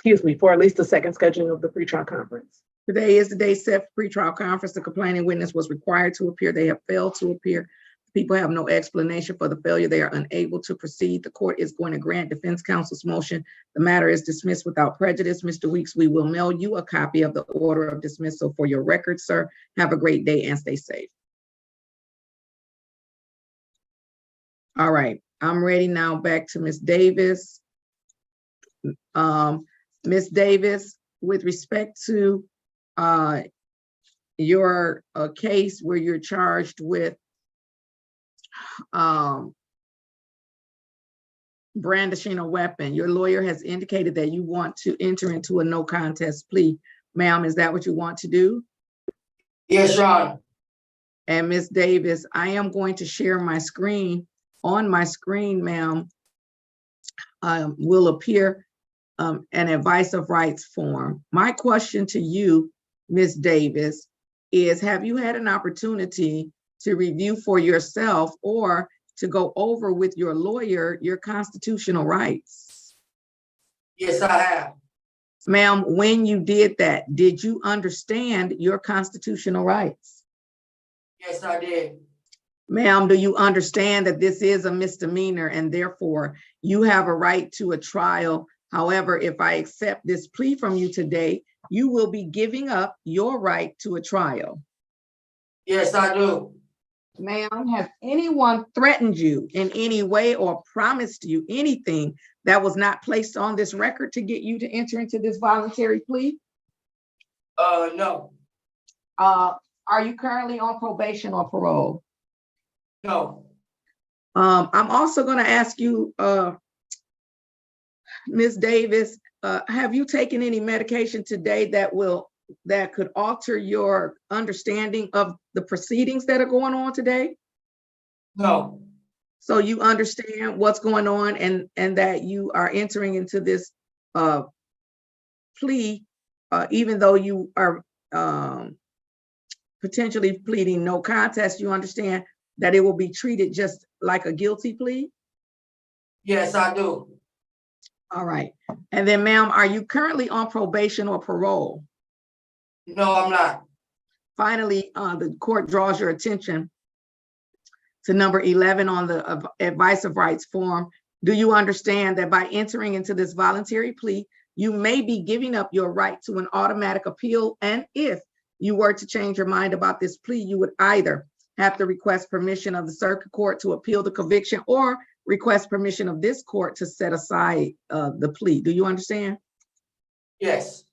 the second scheduling of the pretrial conference. Today is the day set for pretrial conference. The complaining witness was required to appear. They have failed to appear. People have no explanation for the failure. They are unable to proceed. The court is going to grant defense counsel's motion. The matter is dismissed without prejudice. Mr. Weeks, we will mail you a copy of the order of dismissal for your record, sir. Have a great day and stay safe. All right, I'm ready now. Back to Ms. Davis. Ms. Davis, with respect to your case where you're charged with brandishing a weapon. Your lawyer has indicated that you want to enter into a no contest plea. Ma'am, is that what you want to do? Yes, Your Honor. And Ms. Davis, I am going to share my screen. On my screen, ma'am, will appear an advice of rights form. My question to you, Ms. Davis, is have you had an opportunity to review for yourself or to go over with your lawyer your constitutional rights? Yes, I have. Ma'am, when you did that, did you understand your constitutional rights? Yes, I did. Ma'am, do you understand that this is a misdemeanor and therefore you have a right to a trial? However, if I accept this plea from you today, you will be giving up your right to a trial. Yes, I do. Ma'am, has anyone threatened you in any way or promised you anything that was not placed on this record to get you to enter into this voluntary plea? No. Are you currently on probation or parole? No. I'm also going to ask you, Ms. Davis, have you taken any medication today that could alter your understanding of the proceedings that are going on today? No. So you understand what's going on and that you are entering into this plea, even though you are potentially pleading no contest, you understand that it will be treated just like a guilty plea? Yes, I do. All right. And then, ma'am, are you currently on probation or parole? No, I'm not. Finally, the court draws your attention to number 11 on the advice of rights form. Do you understand that by entering into this voluntary plea, you may be giving up your right to an automatic appeal? And if you were to change your mind about this plea, you would either have to request permission of the circuit court to appeal the conviction or request permission of this court to set aside the plea. Do you understand? Yes.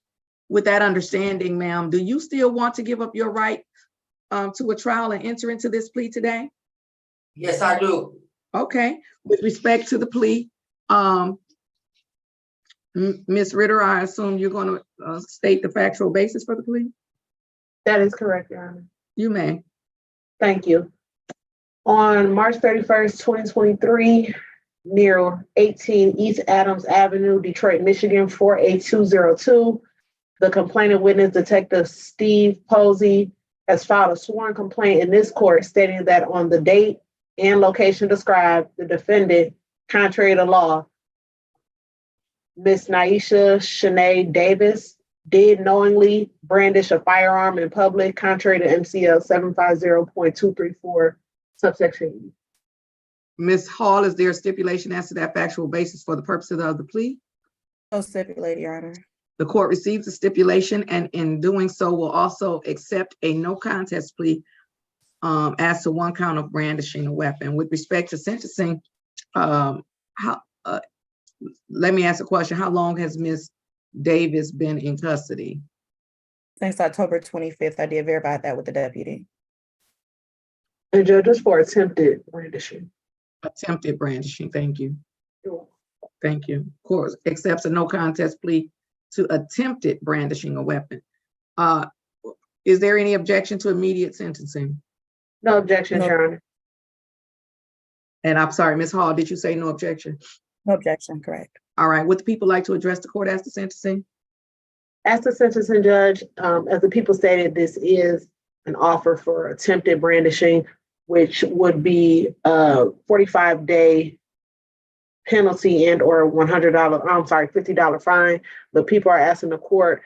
With that understanding, ma'am, do you still want to give up your right to a trial and enter into this plea today? Yes, I do. Okay. With respect to the plea, Ms. Ritter, I assume you're going to state the factual basis for the plea? That is correct, Your Honor. You may. Thank you. On March 31st, 2023, near 18 East Adams Avenue, Detroit, Michigan, 48202, the complainant witness, Detective Steve Posey, has filed a sworn complaint in this court stating that on the date and location described, the defendant, contrary to law, Ms. Naisha Shanae Davis, did knowingly brandish a firearm in public, contrary to MCL 750.234, subsection E. Ms. Hall, is there a stipulation as to that factual basis for the purposes of the plea? So stipulated, Your Honor. The court receives the stipulation and in doing so will also accept a no contest plea as to one count of brandishing a weapon. With respect to sentencing, let me ask a question. How long has Ms. Davis been in custody? Since October 25th, I did verify that with the deputy. And judges for attempted brandishing. Attempted brandishing, thank you. Thank you. Court accepts a no contest plea to attempted brandishing a weapon. Is there any objection to immediate sentencing? No objection, Your Honor. And I'm sorry, Ms. Hall, did you say no objection? No objection, correct. All right, would the people like to address the court as to sentencing? As the sentencing judge, as the people stated, this is an offer for attempted brandishing, which would be a 45-day penalty and or $50 fine. The people are asking the court,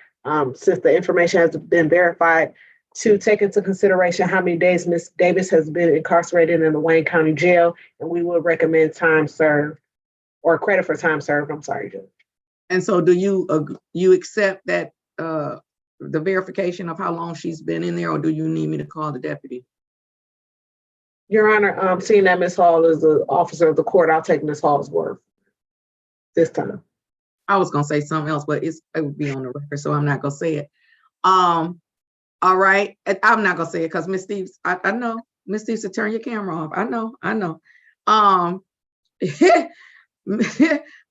since the information has been verified, to take into consideration how many days Ms. Davis has been incarcerated in the Wayne County Jail, and we would recommend time served or credit for time served. I'm sorry, Judge. And so do you accept that the verification of how long she's been in there, or do you need me to call the deputy? Your Honor, seeing that Ms. Hall is the officer of the court, I'll take Ms. Hall's word this time. I was gonna say something else, but it would be on the record, so I'm not gonna say it. All right, I'm not gonna say it because Ms. Steves, I know, Ms. Steves, to turn your camera off. I know.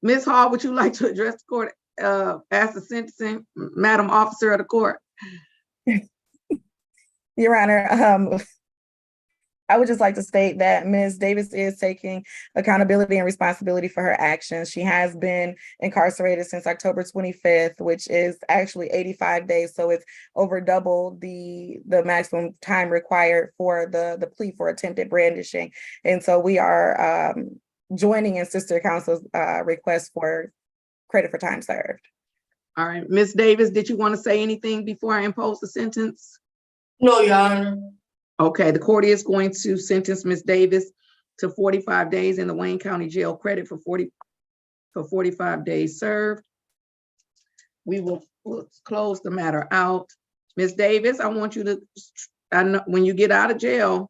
Ms. Hall, would you like to address the court as the sentencing, Madam Officer of the court? Your Honor, I would just like to state that Ms. Davis is taking accountability and responsibility for her actions. She has been incarcerated since October 25th, which is actually 85 days. So it's over double the maximum time required for the plea for attempted brandishing. And so we are joining in Sister Counsel's request for credit for time served. All right, Ms. Davis, did you want to say anything before I impose the sentence? No, Your Honor. Okay, the court is going to sentence Ms. Davis to 45 days in the Wayne County Jail, credit for 45 days served. We will close the matter out. Ms. Davis, I want you to, when you get out of jail,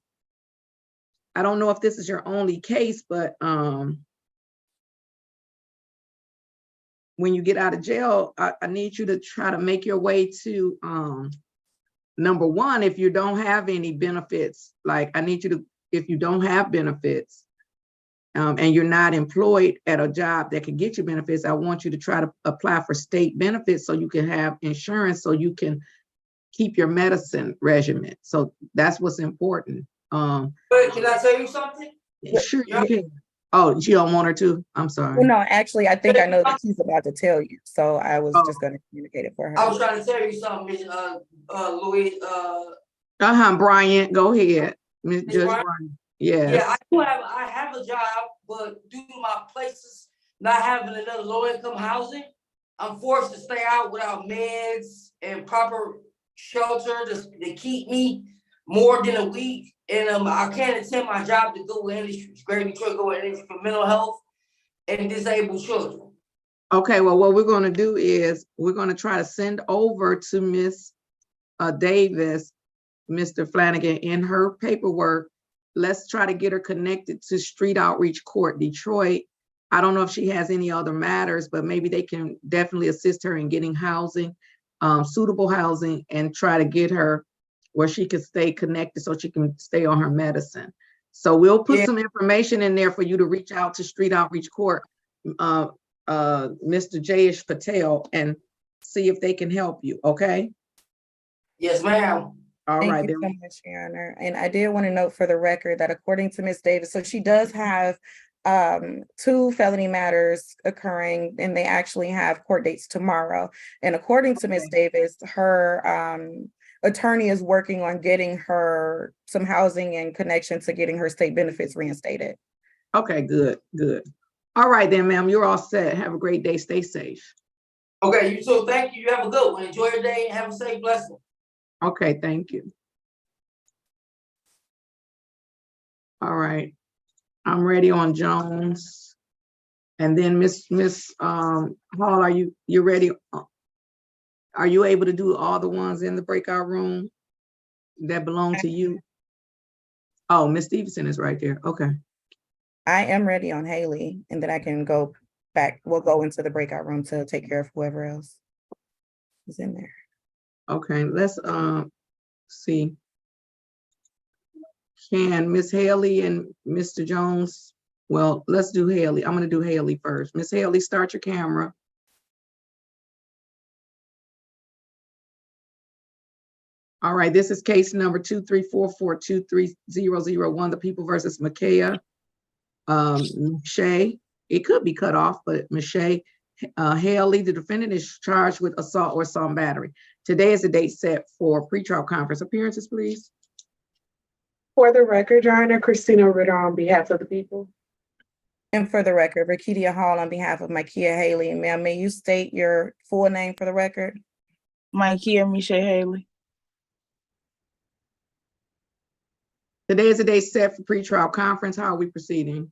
I don't know if this is your only case, but when you get out of jail, I need you to try to make your way to number one, if you don't have any benefits, like I need you to, if you don't have benefits and you're not employed at a job that can get you benefits, I want you to try to apply for state benefits so you can have insurance so you can keep your medicine regimen. So that's what's important. But can I tell you something? Sure, you can. Oh, you don't want her to? I'm sorry. Well, no, actually, I think I know that she's about to tell you. So I was just going to communicate it for her. I was trying to tell you something, Miss Louis. Bryant, go ahead. Ms. Judge Bryant? Bryant. Yes. Yeah, I have a job, but due to my places not having enough low-income housing, I'm forced to stay out without meds and proper shelter to keep me more than a week. And I can't attend my job to go industries, Great Detroit go industry for mental health and disabled children. Okay, well, what we're going to do is we're going to try to send over to Miss Davis, Mr. Flanagan, in her paperwork. Let's try to get her connected to Street Outreach Court, Detroit. I don't know if she has any other matters, but maybe they can definitely assist her in getting housing, suitable housing, and try to get her where she can stay connected so she can stay on her medicine. So we'll put some information in there for you to reach out to Street Outreach Court, Mr. Jayesh Patel, and see if they can help you, okay? Yes, ma'am. All right. Thank you so much, Your Honor. And I did want to note for the record that according to Ms. Davis, so she does have 2 felony matters occurring, and they actually have court dates tomorrow. And according to Ms. Davis, her attorney is working on getting her some housing and connection to getting her state benefits reinstated. Okay, good, good. All right then, ma'am, you're all set. Have a great day. Stay safe. Okay, you too. Thank you. You have a good one. Enjoy your day and have a safe blessing. Okay, thank you. All right, I'm ready on Jones. And then Miss Hall, are you ready? Are you able to do all the ones in the breakout room that belong to you? Oh, Miss Stevenson is right there. Okay. I am ready on Haley, and then I can go back. We'll go into the breakout room to take care of whoever else is in there. Okay, let's see. Can Miss Haley and Mr. Jones, well, let's do Haley. I'm gonna do Haley first. Miss Haley, start your camera. All right, this is case number 234423001, the People versus Makaya Miche. It could be cut off, but Miche Haley, the defendant, is charged with assault or assault and battery. Today is the date set for pretrial conference. Appearances, please. For the record, Your Honor, Christina Ritter on behalf of the people. And for the record, Rakedia Hall on behalf of Micaiah Haley. Ma'am, may you state your full name for the record? Micaiah Miche Haley. Today is the date set for pretrial conference. How are we proceeding?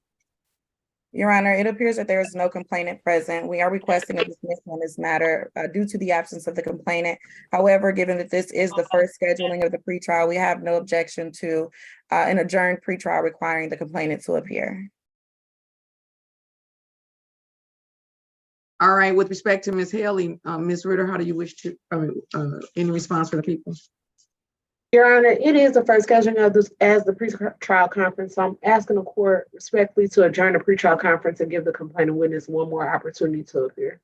Your Honor, it appears that there is no complainant present. We are requesting a dismissal on this matter due to the absence of the complainant. However, given that this is the first scheduling of the pretrial, we have no objection to an adjourned pretrial requiring the complainant to appear. All right, with respect to Ms. Haley, Ms. Ritter, how do you wish to, any response for the people? Your Honor, it is the first scheduling of this as the pre-trial conference. So I'm asking the court respectfully to adjourn the pre-trial conference and give the complaining witness one more opportunity to appear.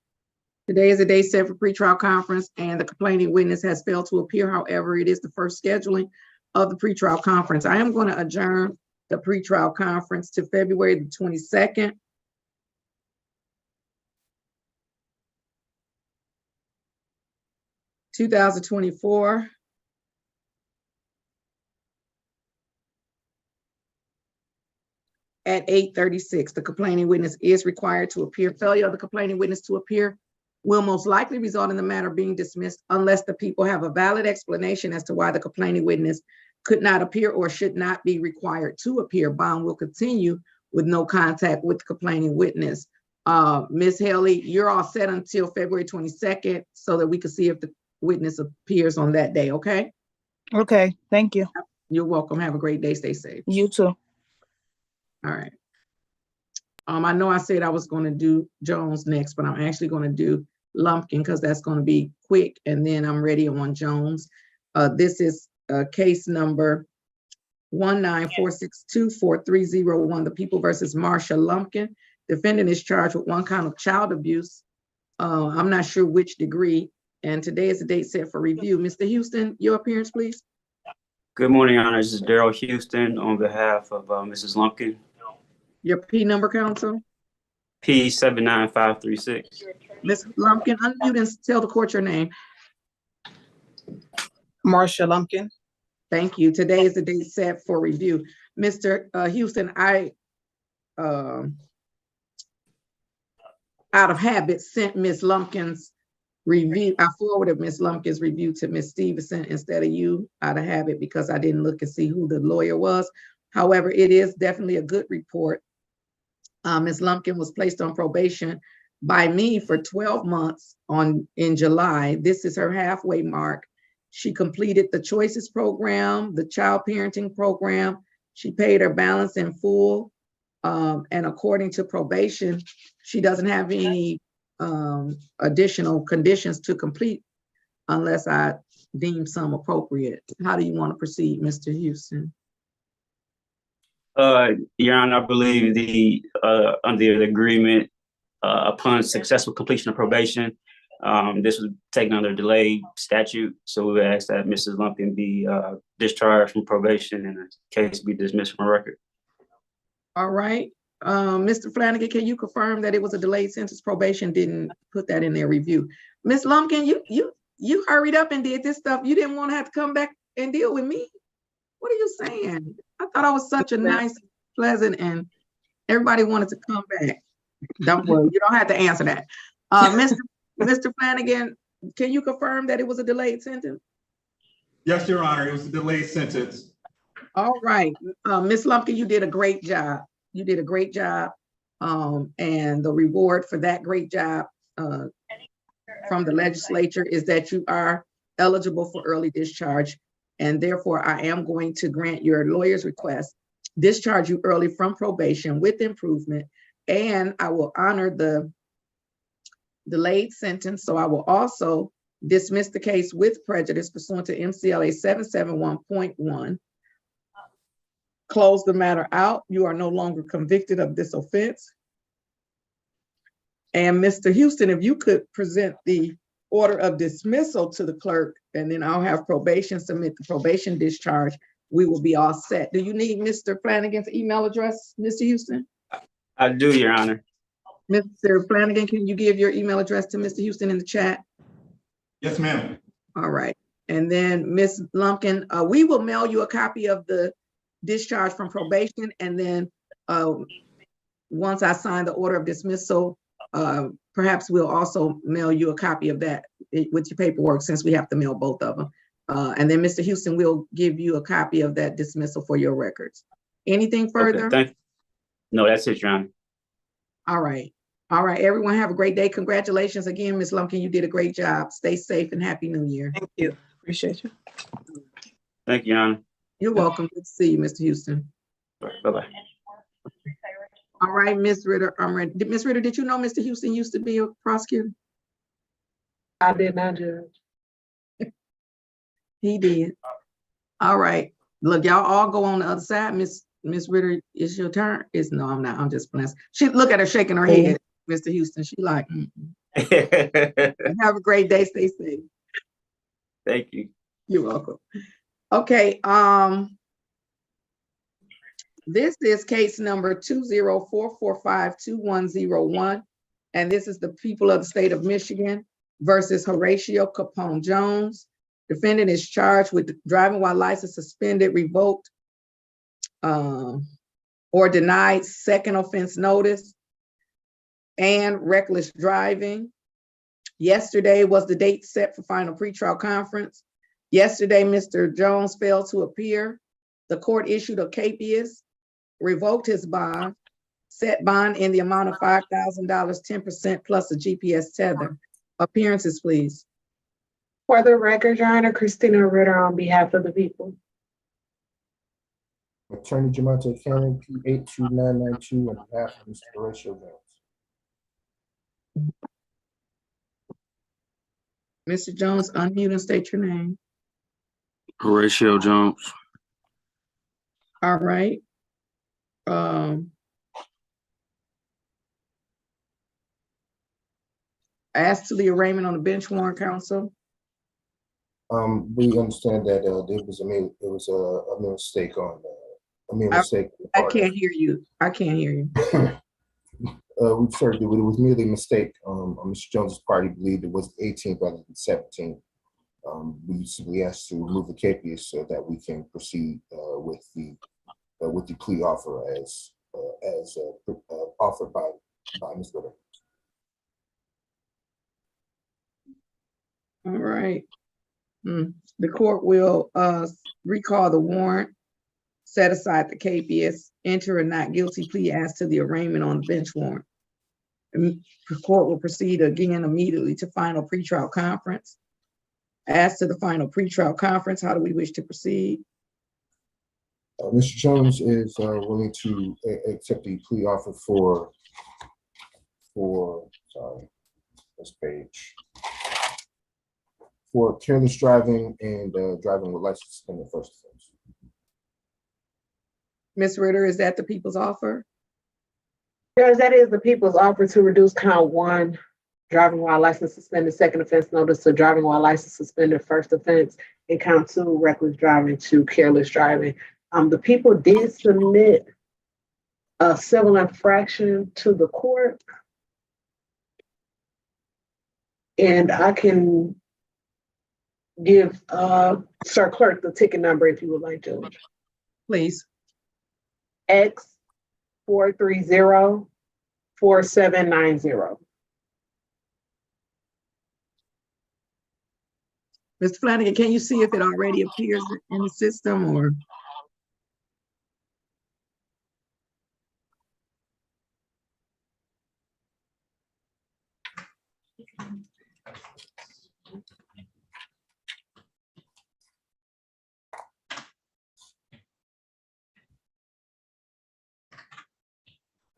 Today is a day set for pretrial conference and the complaining witness has failed to appear. However, it is the first scheduling of the pretrial conference. I am going to adjourn the pretrial conference to February the 22nd. (2024). At 8:36, the complaining witness is required to appear. Failure of the complaining witness to appear will most likely result in the matter being dismissed unless the people have a valid explanation as to why the complaining witness could not appear or should not be required to appear. Bond will continue with no contact with the complaining witness. Ms. Haley, you're all set until February 22nd so that we can see if the witness appears on that day, okay? Okay, thank you. You're welcome. Have a great day. Stay safe. You too. All right. I know I said I was going to do Jones next, but I'm actually going to do Lumpkin because that's going to be quick, and then I'm ready on Jones. This is case number 194624301, the People versus Marsha Lumpkin. Defendant is charged with one count of child abuse. I'm not sure which degree, and today is the date set for review. Mr. Houston, your appearance, please. Good morning, Your Honor. This is Daryl Houston on behalf of Mrs. Lumpkin. Your P number, counsel? P79536. Ms. Lumpkin, unmute and tell the court your name. Marsha Lumpkin. Thank you. Today is the date set for review. Mr. Houston, I, out of habit, sent Ms. Lumpkin's review. I forwarded Ms. Lumpkin's review to Ms. Stevenson instead of you, out of habit, because I didn't look and see who the lawyer was. However, it is definitely a good report. Ms. Lumpkin was placed on probation by me for 12 months in July. This is her halfway mark. She completed the Choices program, the child parenting program. She paid her balance in full. And according to probation, she doesn't have any additional conditions to complete unless I deem some appropriate. How do you want to proceed, Mr. Houston? Your Honor, I believe under the agreement, upon successful completion of probation, this was taken under delayed statute. So we would ask that Mrs. Lumpkin be discharged from probation and the case be dismissed from record. All right. Mr. Flanagan, can you confirm that it was a delayed sentence? Probation didn't put that in their review. Ms. Lumpkin, you hurried up and did this stuff. You didn't want to have to come back and deal with me. What are you saying? I thought I was such a nice, pleasant, and everybody wanted to come back. Don't worry, you don't have to answer that. Mr. Flanagan, can you confirm that it was a delayed sentence? Yes, Your Honor, it was a delayed sentence. All right, Ms. Lumpkin, you did a great job. You did a great job. And the reward for that great job from the legislature is that you are eligible for early discharge. And therefore, I am going to grant your lawyer's request, discharge you early from probation with improvement, and I will honor the delayed sentence. So I will also dismiss the case with prejudice pursuant to MCLA 771.1. Close the matter out. You are no longer convicted of this offense. And Mr. Houston, if you could present the order of dismissal to the clerk, and then I'll have probation submit the probation discharge. We will be all set. Do you need Mr. Flanagan's email address, Mr. Houston? I do, Your Honor. Mr. Flanagan, can you give your email address to Mr. Houston in the chat? Yes, ma'am. All right. And then Ms. Lumpkin, we will mail you a copy of the discharge from probation. And then once I sign the order of dismissal, perhaps we'll also mail you a copy of that with your paperwork, since we have to mail both of them. And then Mr. Houston will give you a copy of that dismissal for your records. Anything further? Okay, thank you. No, that's it, Your Honor. All right. All right, everyone have a great day. Congratulations again, Ms. Lumpkin. You did a great job. Stay safe and Happy New Year. Thank you. Appreciate you. Thank you, Your Honor. You're welcome. Good to see you, Mr. Houston. Bye-bye. All right, Ms. Ritter, I'm ready. Ms. Ritter, did you know Mr. Houston used to be a prosecutor? I did not, Judge. He did. All right. Look, y'all all go on the other side. Miss Ritter, it's your turn. No, I'm not. I'm just playing. She look at her shaking her head, Mr. Houston. She like, have a great day. Stay safe. Thank you. You're welcome. Okay. This is case number 204452101. And this is the people of the state of Michigan versus Horatio Capone Jones. Defendant is charged with driving while license suspended, revoked, or denied second offense notice, and reckless driving. Yesterday was the date set for final pretrial conference. Yesterday, Mr. Jones failed to appear. The court issued a capias, revoked his bond, set bond in the amount of $5,000, 10% plus a GPS tether. Appearances, please. For the record, Your Honor, Christina Ritter on behalf of the people. Attorney Jamonte Cannon, P82992, on behalf of Mr. Horatio Jones. Mr. Jones, unmute and state your name. Horatio Jones. All right. As to the arraignment on the bench warrant, counsel. We understand that it was a mistake on a mistake. I can't hear you. I can't hear you. We certainly, it was merely a mistake on Mr. Jones's part. He believed it was 18 rather than 17. We simply asked to remove the capias so that we can proceed with the plea offer as offered by Ms. Ritter. All right. The court will recall the warrant, set aside the capias, enter a not guilty plea as to the arraignment on the bench warrant. The court will proceed again immediately to final pretrial conference. As to the final pretrial conference, how do we wish to proceed? Mr. Jones is willing to accept the plea offer for this page. For careless driving and driving with license suspended first offense. Ms. Ritter, is that the people's offer? Yes, that is the people's offer to reduce count 1, driving while license suspended second offense notice, to driving while license suspended first offense, and count 2, reckless driving, to careless driving. The people did submit a civil infraction to the court. And I can give Sir Clerk the ticket number if you would like to. Please. X4304790. Mr. Flanagan, can you see if it already appears in the system or?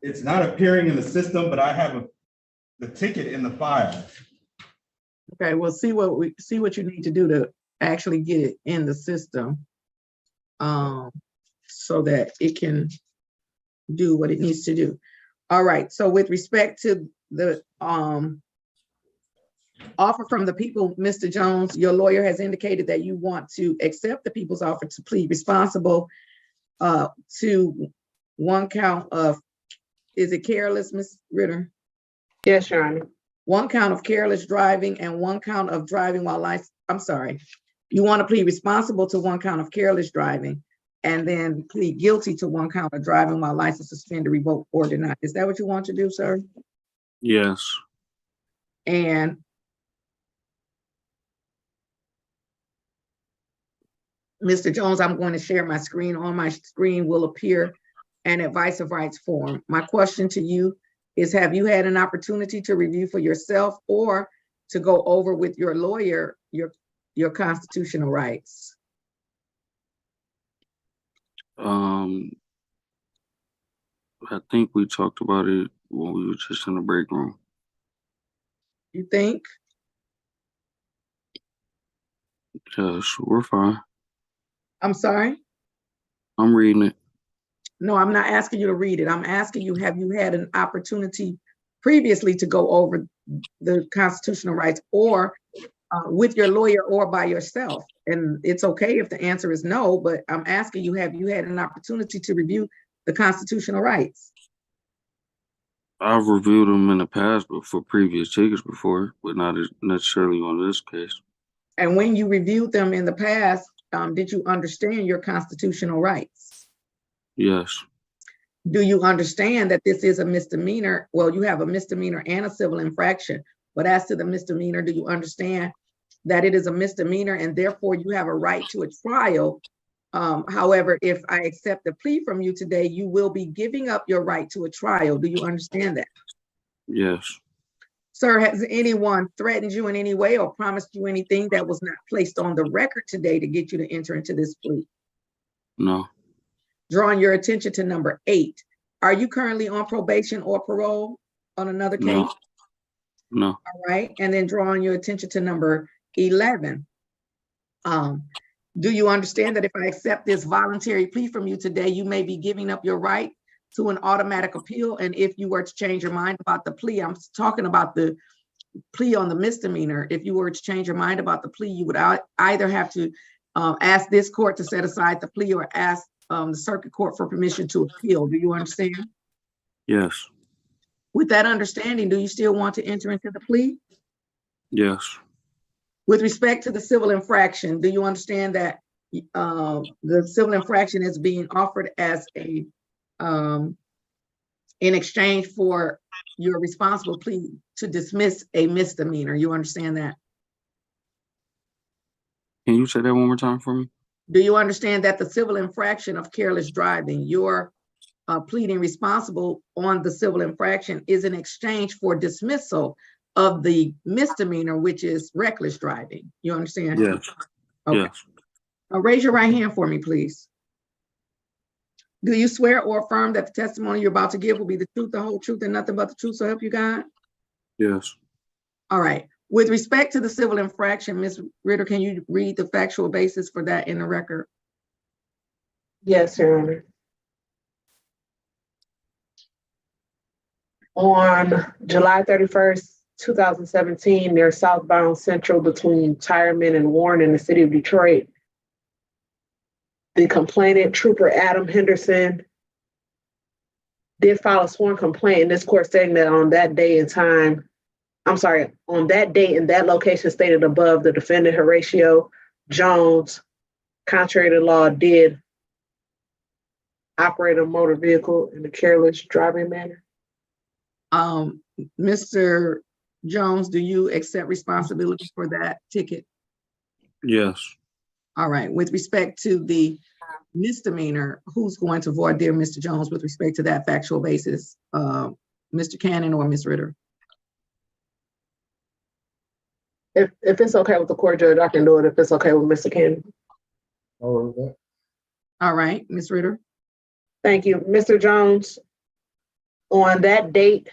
It's not appearing in the system, but I have the ticket in the file. Okay, we'll see what you need to do to actually get it in the system, so that it can do what it needs to do. All right, so with respect to the offer from the people, Mr. Jones, your lawyer has indicated that you want to accept the people's offer to plead responsible to one count of, is it careless, Ms. Ritter? Yes, Your Honor. One count of careless driving and one count of driving while license. I'm sorry. You want to plead responsible to one count of careless driving and then plead guilty to one count of driving while license suspended, revoked, or denied. Is that what you want to do, sir? Yes. And Mr. Jones, I'm going to share my screen. On my screen will appear an advice of rights form. My question to you is, have you had an opportunity to review for yourself or to go over with your lawyer your constitutional rights? I think we talked about it when we were just in the break room. You think? Yes, we're fine. I'm sorry? I'm reading it. No, I'm not asking you to read it. I'm asking you, have you had an opportunity previously to go over the constitutional rights or with your lawyer or by yourself? And it's okay if the answer is no, but I'm asking you, have you had an opportunity to review the constitutional rights? I've reviewed them in the past, but for previous tickets before, but not necessarily on this case. And when you reviewed them in the past, did you understand your constitutional rights? Yes. Do you understand that this is a misdemeanor? Well, you have a misdemeanor and a civil infraction, but as to the misdemeanor, do you understand that it is a misdemeanor and therefore you have a right to a trial? However, if I accept the plea from you today, you will be giving up your right to a trial. Do you understand that? Yes. Sir, has anyone threatened you in any way or promised you anything that was not placed on the record today to get you to enter into this plea? No. Drawing your attention to number 8. Are you currently on probation or parole on another case? No. No. All right. And then drawing your attention to number 11. Do you understand that if I accept this voluntary plea from you today, you may be giving up your right to an automatic appeal? And if you were to change your mind about the plea, I'm talking about the plea on the misdemeanor. If you were to change your mind about the plea, you would either have to ask this court to set aside the plea or ask the circuit court for permission to appeal. Do you understand? Yes. With that understanding, do you still want to enter into the plea? Yes. With respect to the civil infraction, do you understand that the civil infraction is being offered as a in exchange for your responsible plea to dismiss a misdemeanor? You understand that? Can you say that one more time for me? Do you understand that the civil infraction of careless driving, your pleading responsible on the civil infraction, is in exchange for dismissal of the misdemeanor, which is reckless driving? You understand? Yes. Okay. Yes. Raise your right hand for me, please. Do you swear or affirm that the testimony you're about to give will be the truth, the whole truth, and nothing but the truth, so help you God? Yes. All right. With respect to the civil infraction, Ms. Ritter, can you read the factual basis for that in the record? Yes, Your Honor. On July 31st, 2017, near southbound Central between Tireman and Warren in the city of Detroit, the complainant, Trooper Adam Henderson, did file a sworn complaint in this court stating that on that day and time, on that date and that location stated above, the defendant Horatio Jones, contrary to law, did operate a motor vehicle in a careless driving manner. Mr. Jones, do you accept responsibility for that ticket? Yes. All right. With respect to the misdemeanor, who's going to voir dire Mr. Jones with respect to that factual basis? Mr. Cannon or Ms. Ritter? If it's okay with the court judge, I can do it if it's okay with Mr. Cannon. All right, Ms. Ritter. Thank you. Mr. Jones, on that date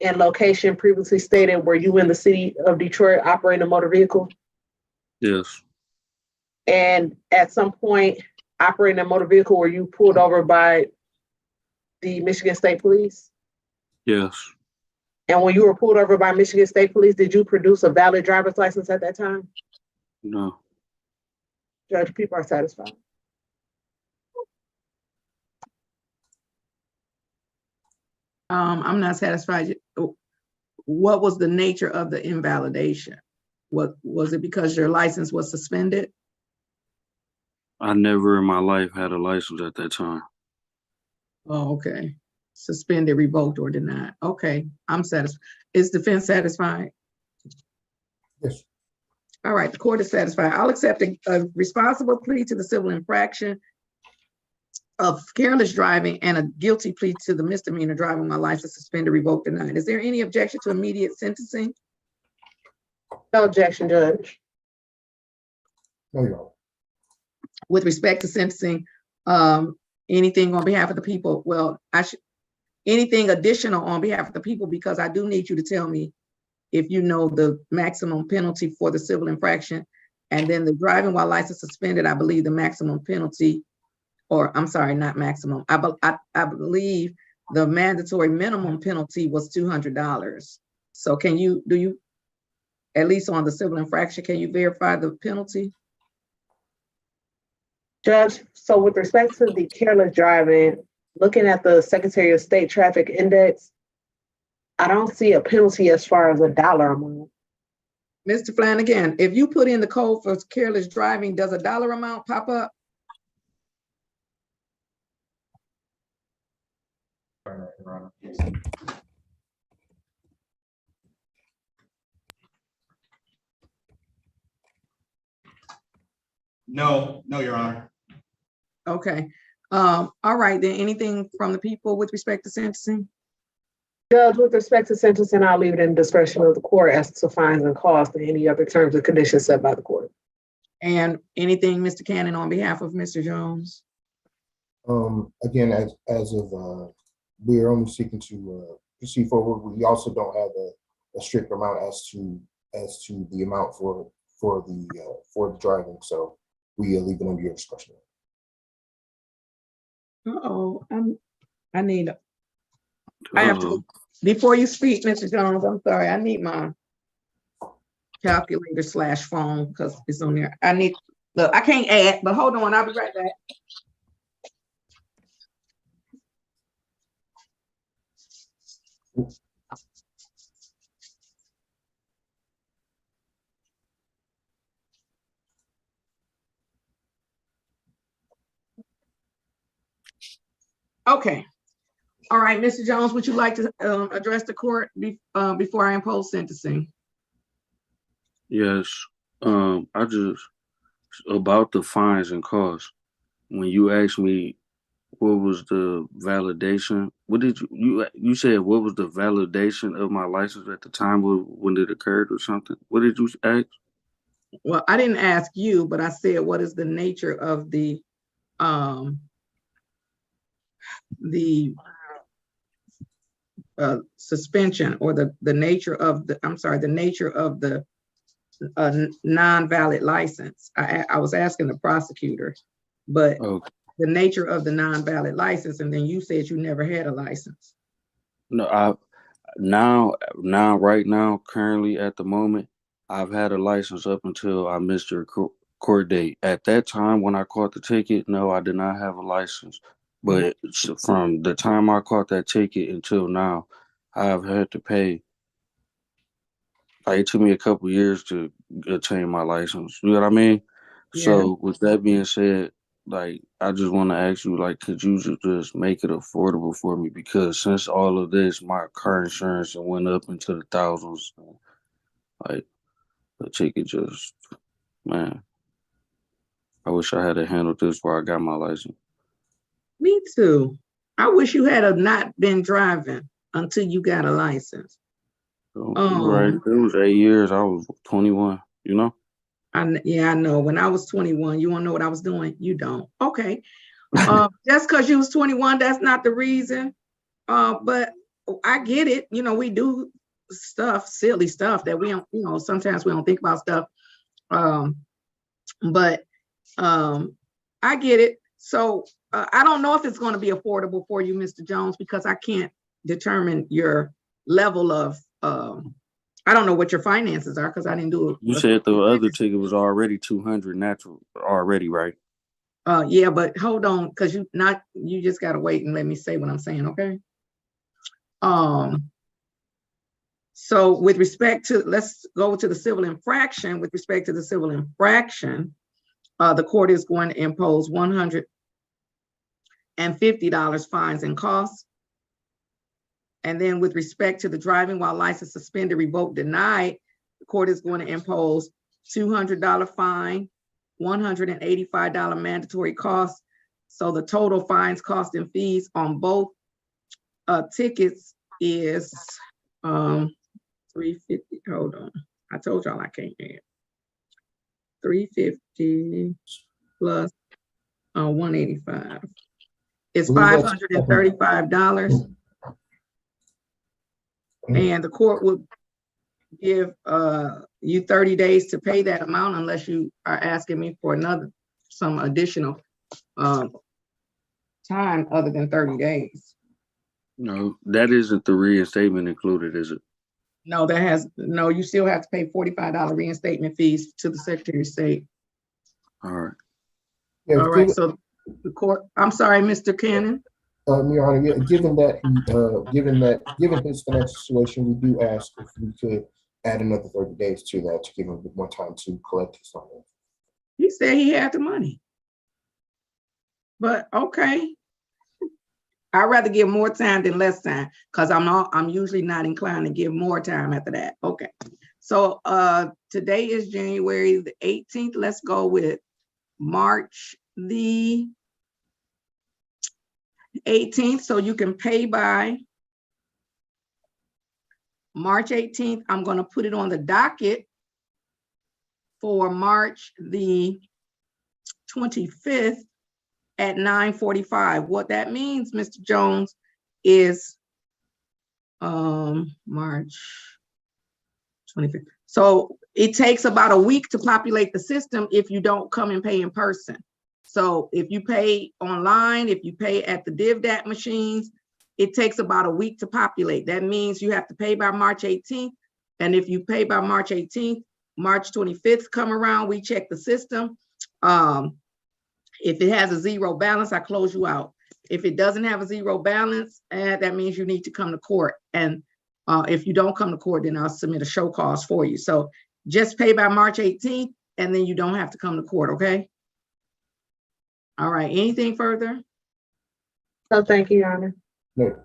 and location previously stated, were you in the city of Detroit operating a motor vehicle? Yes. And at some point operating a motor vehicle, were you pulled over by the Michigan State Police? Yes. And when you were pulled over by Michigan State Police, did you produce a valid driver's license at that time? No. Judge, people are satisfied. I'm not satisfied. What was the nature of the invalidation? What was it, because your license was suspended? I never in my life had a license at that time. Oh, okay. Suspended, revoked, or denied. Okay, I'm satisfied. Is defense satisfied? Yes. All right, the court is satisfied. I'll accept a responsible plea to the civil infraction of careless driving and a guilty plea to the misdemeanor driving my license suspended, revoked, denied. Is there any objection to immediate sentencing? No objection, Judge. No, Your Honor. With respect to sentencing, anything on behalf of the people? Well, anything additional on behalf of the people, because I do need you to tell me if you know the maximum penalty for the civil infraction And then the driving while license suspended, I believe the maximum penalty, or I'm sorry, not maximum. I believe the mandatory minimum penalty was $200. So do you, at least on the civil infraction, can you verify the penalty? Judge, so with respect to the careless driving, looking at the Secretary of State Traffic Index, I don't see a penalty as far as a dollar amount. Mr. Flanagan, if you put in the code for careless driving, does a dollar amount pop up? No, Your Honor. Okay. All right, then anything from the people with respect to sentencing? Judge, with respect to sentencing, I'll leave it in discretion of the court as to fines and costs and any other terms and conditions set by the court. And anything, Mr. Cannon, on behalf of Mr. Jones? Again, as of we are only seeking to proceed forward. We also don't have a strict amount as to the amount for the driving. So we leave it under your discretion. I have to, before you speak, Mr. Jones, I'm sorry, I need my calculator / phone because it's on there. Look, I can't add, but hold on, I'll be right back. Okay. All right, Mr. Jones, would you like to address the court before I impose sentencing? Yes. I just, about the fines and costs, when you asked me what was the validation, what did you said what was the validation of my license at the time when it occurred or something? What did you ask? Well, I didn't ask you, but I said, what is the nature of the suspension, or the nature of the, I'm sorry, the nature of the non-valid license? I was asking the prosecutor, but Okay. the nature of the non-valid license, and then you said you never had a license. No, right now, currently at the moment, I've had a license up until I missed your court date. At that time, when I caught the ticket, no, I did not have a license. But from the time I caught that ticket until now, I've had to pay. Like, it took me a couple years to attain my license. You know what I mean? Yeah. So with that being said, like, I just want to ask you, like, could you just make it affordable for me? Because since all of this, my car insurance went up into the thousands. Like, the ticket just, man, I wish I had handled this before I got my license. Me too. I wish you had not been driving until you got a license. Right, it was 8 years. I was 21, you know? Yeah, I know. When I was 21, you want to know what I was doing? You don't. Okay. Just because you was 21, that's not the reason. But I get it. You know, we do stuff, silly stuff that we don't, you know, sometimes we don't think about stuff. But I get it. So I don't know if it's going to be affordable for you, Mr. Jones, because I can't determine your level of, I don't know what your finances are because I didn't do it. You said the other ticket was already 200 natural already, right? Yeah, but hold on, because you just gotta wait and let me say what I'm saying, okay? So with respect to, let's go to the civil infraction. With respect to the civil infraction, the court is going to impose $150 fines and costs. And then with respect to the driving while license suspended, revoked, denied, the court is going to impose $200 fine, $185 mandatory costs. So the total fines, costs, and fees on both tickets is $350. Hold on, I told y'all I can't add. $350 plus $185. It's $535. And the court will give you 30 days to pay that amount unless you are asking me for some additional time other than 30 days. No, that isn't the reinstatement included, is it? No, no, you still have to pay $45 reinstatement fees to the Secretary of State. All right. Yeah, All right, so the court, I'm sorry, Mr. Cannon. Your Honor, yeah, given his financial situation, we do ask if we could add another 30 days to that to give him a bit more time to collect his money. He said he had the money. But okay. I'd rather give more time than less time because I'm usually not inclined to give more time after that. Okay. So today is January the 18th. Let's go with March the 18th. So you can pay by March 18th. I'm going to put it on the docket for March the 25th at 9:45. What that means, Mr. Jones, is March 25th. So it takes about a week to populate the system if you don't come and pay in person. So if you pay online, if you pay at the DivDat machines, it takes about a week to populate. That means you have to pay by March 18th. And if you pay by March 18th, March 25th come around, we check the system. If it has a zero balance, I close you out. If it doesn't have a zero balance, that means you need to come to court. And if you don't come to court, then I'll submit a show cause for you. So just pay by March 18th, and then you don't have to come to court, okay? All right, anything further? No, thank you, Your Honor. No.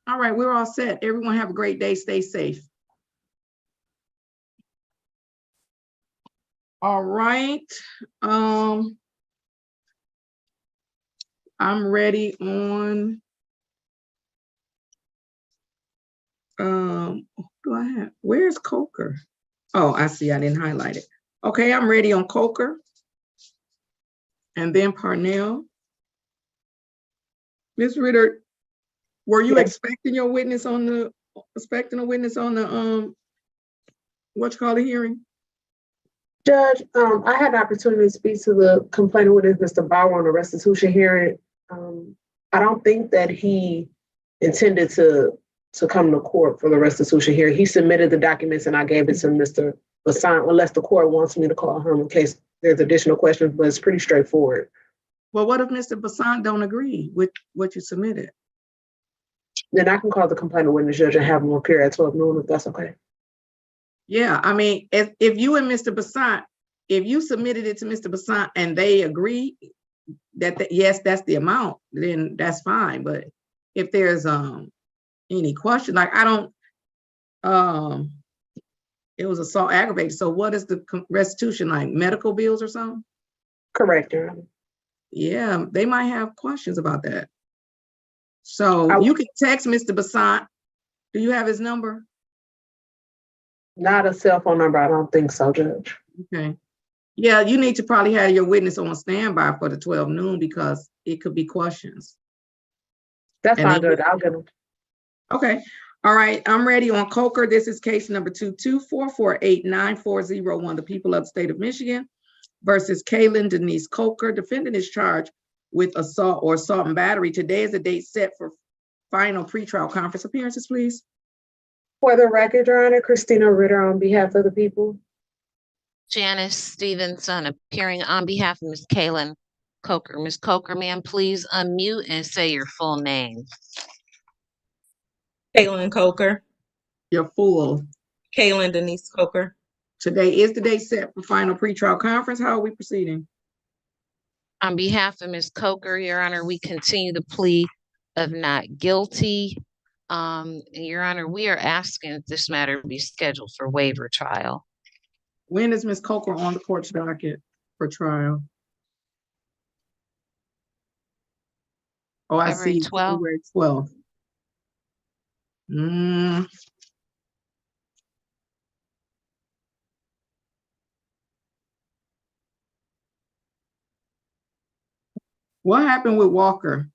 All right, we're all set. Everyone have a great day. Stay safe. All right. I'm ready on, do I have, where's Coker? Oh, I see, I didn't highlight it. Okay, I'm ready on Coker. And then Parnell. Ms. Ritter, were you expecting a witness on the hearing? Judge, I had the opportunity to speak to the complainant witness, Mr. Bauer, on the restitution hearing. I don't think that he intended to come to court for the restitution hearing. He submitted the documents and I gave it to Mr. Basant, unless the court wants me to call him in case there's additional questions, but it's pretty straightforward. Well, what if Mr. Basant don't agree with what you submitted? Then I can call the complainant witness, judge, and have him appear at 12 noon if that's okay. Yeah, I mean, if you and Mr. Basant, if you submitted it to Mr. Basant and they agree that yes, that's the amount, then that's fine. But if there's any question, like I don't, it was assault aggravated. So what is the restitution, like medical bills or something? Correct, Your Honor. Yeah, they might have questions about that. So you can text Mr. Basant. Do you have his number? Not a cell phone number, I don't think so, Judge. Okay. Yeah, you need to probably have your witness on standby for the 12 noon because it could be questions. That's fine, Judge. I'll get them. Okay. All right. I'm ready on Coker. This is case number 224489401. The people of the state of Michigan versus Kaylin Denise Coker. Defendant is charged with assault or assault and battery. Today is the date set for final pretrial conference appearances, please. For the record, Your Honor, Christina Ritter on behalf of the people. Janice Stevenson appearing on behalf of Ms. Kaylin Coker. Ms. Coker, ma'am, please unmute and say your full name. Kaylin Coker. Your full. Kaylin Denise Coker. Today is the date set for final pretrial conference. How are we proceeding? On behalf of Ms. Coker, Your Honor, we continue the plea of not guilty. Your Honor, we are asking that this matter be scheduled for waiver trial. When is Ms. Coker on the court's docket for trial? Oh, I see. February 12th. What happened with Walker?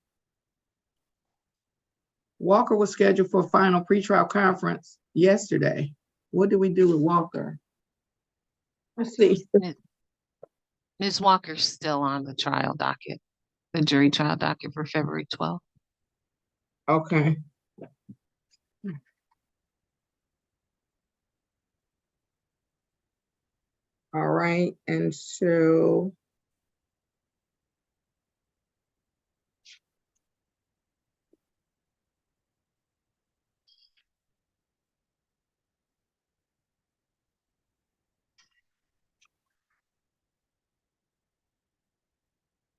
Walker was scheduled for a final pretrial conference yesterday. What do we do with Walker? Let's see. Ms. Walker's still on the trial docket, the jury trial docket for February 12th. Okay. All right, and so.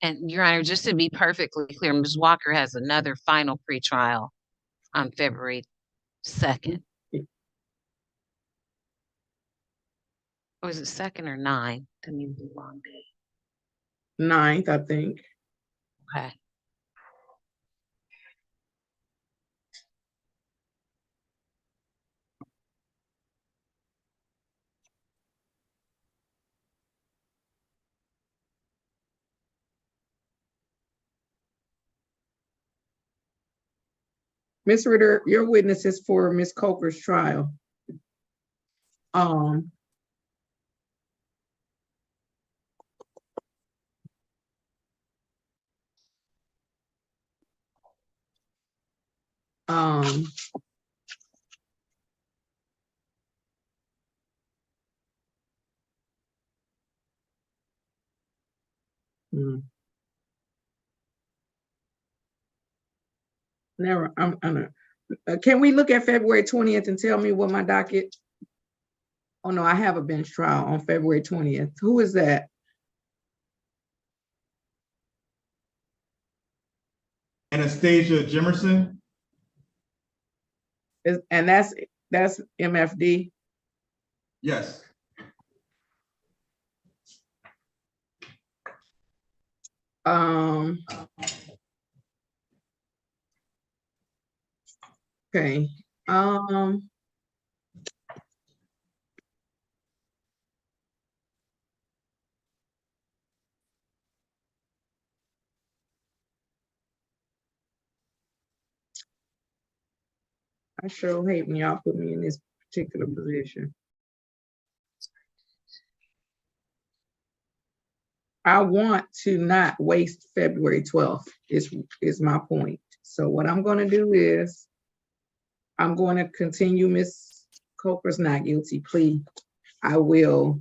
And Your Honor, just to be perfectly clear, Ms. Walker has another final pretrial on February 2nd. Or is it 2nd or 9th? Didn't even do long day. 9th, I think. Okay. Ms. Ritter, your witness is for Ms. Coker's trial. Um, hmm. Never, can we look at February 20th and tell me what my docket? Oh no, I have a bench trial on February 20th. Who is that? Anastasia Jimerson. And that's MFD. Yes. Okay. I sure hate when y'all put me in this particular position. I want to not waste February 12th is my point. So what I'm going to do is I'm going to continue Ms. Coker's not guilty plea. I will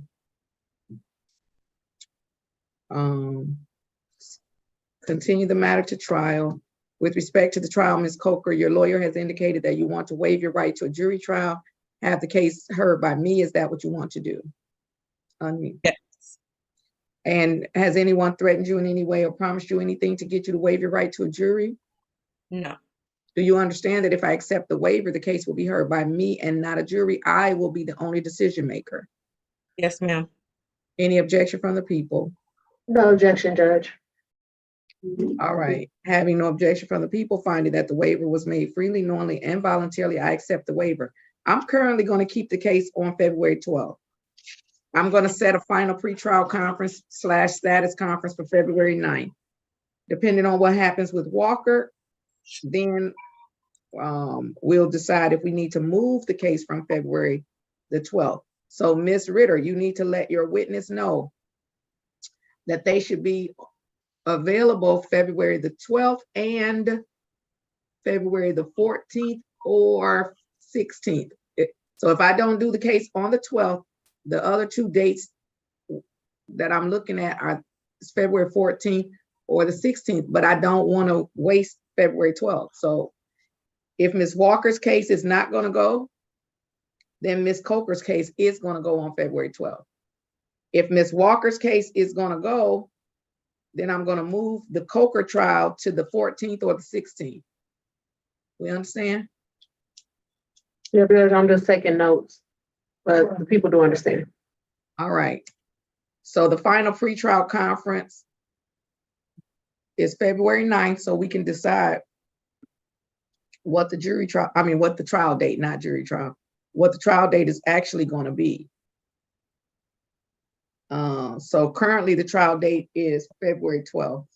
continue the matter to trial. With respect to the trial, Ms. Coker, your lawyer has indicated that you want to waive your right to a jury trial, have the case heard by me. Is that what you want to do? Yes. And has anyone threatened you in any way or promised you anything to get you to waive your right to a jury? No. Do you understand that if I accept the waiver, the case will be heard by me and not a jury? I will be the only decision maker. Yes, ma'am. Any objection from the people? No objection, Judge. All right. Having no objection from the people, finding that the waiver was made freely, knowingly, and voluntarily, I accept the waiver. I'm currently going to keep the case on February 12th. I'm going to set a final pretrial conference / status conference for February 9th. Depending on what happens with Walker, then we'll decide if we need to move the case from February the 12th. So Ms. Ritter, you need to let your witness know that they should be available February the 12th and February the 14th or 16th. So if I don't do the case on the 12th, the other two dates that I'm looking at are February 14th or the 16th, but I don't want to waste February 12th. So if Ms. Walker's case is not going to go, then Ms. Coker's case is going to go on February 12th. If Ms. Walker's case is going to go, then I'm going to move the Coker trial to the 14th or the 16th. We understand? Yeah, Judge, I'm just taking notes, but the people do understand. All right. So the final pretrial conference is February 9th, so we can decide what the jury trial, what the trial date, not jury trial, what the trial date is actually going to be. So currently the trial date is February 12th.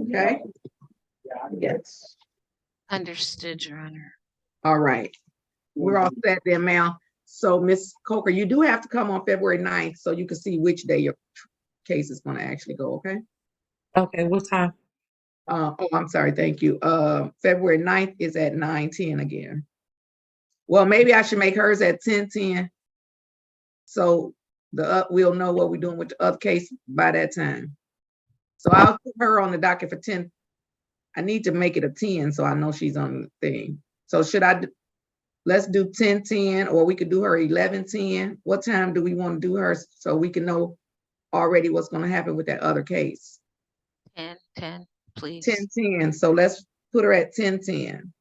Okay. Yes. Understood, Your Honor. All right. We're all set there, ma'am. So Ms. Coker, you do have to come on February 9th so you can see which day your case is gonna actually go, okay? Okay, what time? Oh, I'm sorry, thank you. February 9th is at 9:10 again. Well, maybe I should make hers at 10:10. So we'll know what we're doing with the other case by that time. So I'll put her on the docket for 10. I need to make it a 10 so I know she's on the thing. So let's do 10:10, or we could do her 11:10. What time do we want to do her so we can know already what's going to happen with that other case? 10, please. 10:10. So let's put her at 10:10.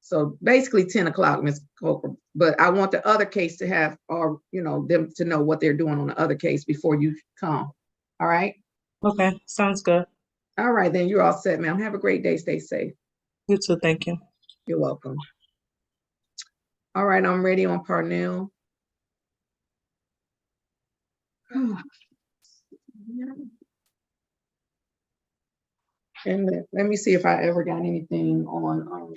So basically 10 o'clock, Ms. Coker. But I want the other case to have, or them to know what they're doing on the other case before you come. All right. Okay, sounds good. All right, then you're all set, ma'am. Have a great day. Stay safe. You too, thank you. You're welcome. All right, I'm ready on Parnell. And let me see if I ever got anything on.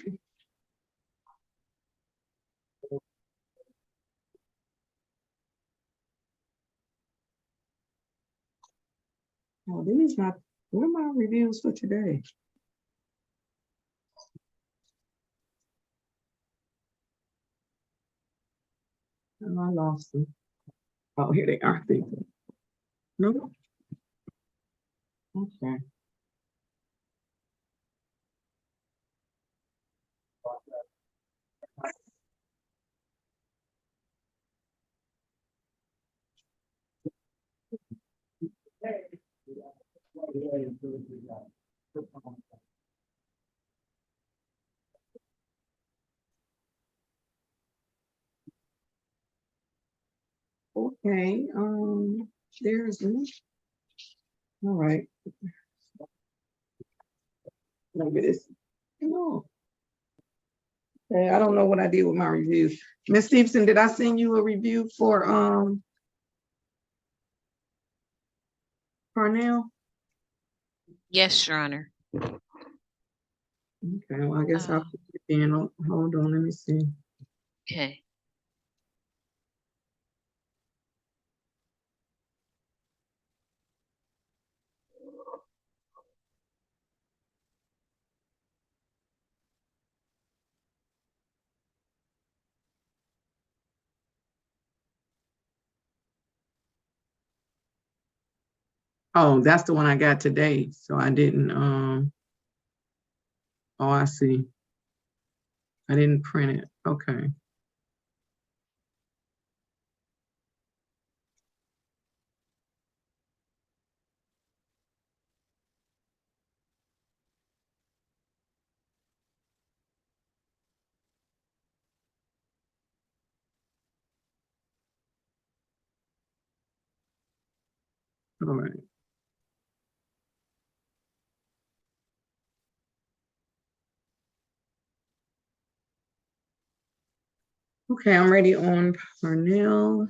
Oh, these not. What are my reviews for today? Oh, I lost them. Oh, here they are. No. Okay. Okay, there's one. All right. Look at this. No. Okay, I don't know what I did with my reviews. Ms. Stevenson, did I send you a review for Parnell? Yes, Your Honor. Okay, well, I guess I'll put it in. Hold on, let me see. Okay. Oh, that's the one I got today. So I didn't, oh, I see. I didn't print it. Okay. All right. Okay, I'm ready on Parnell.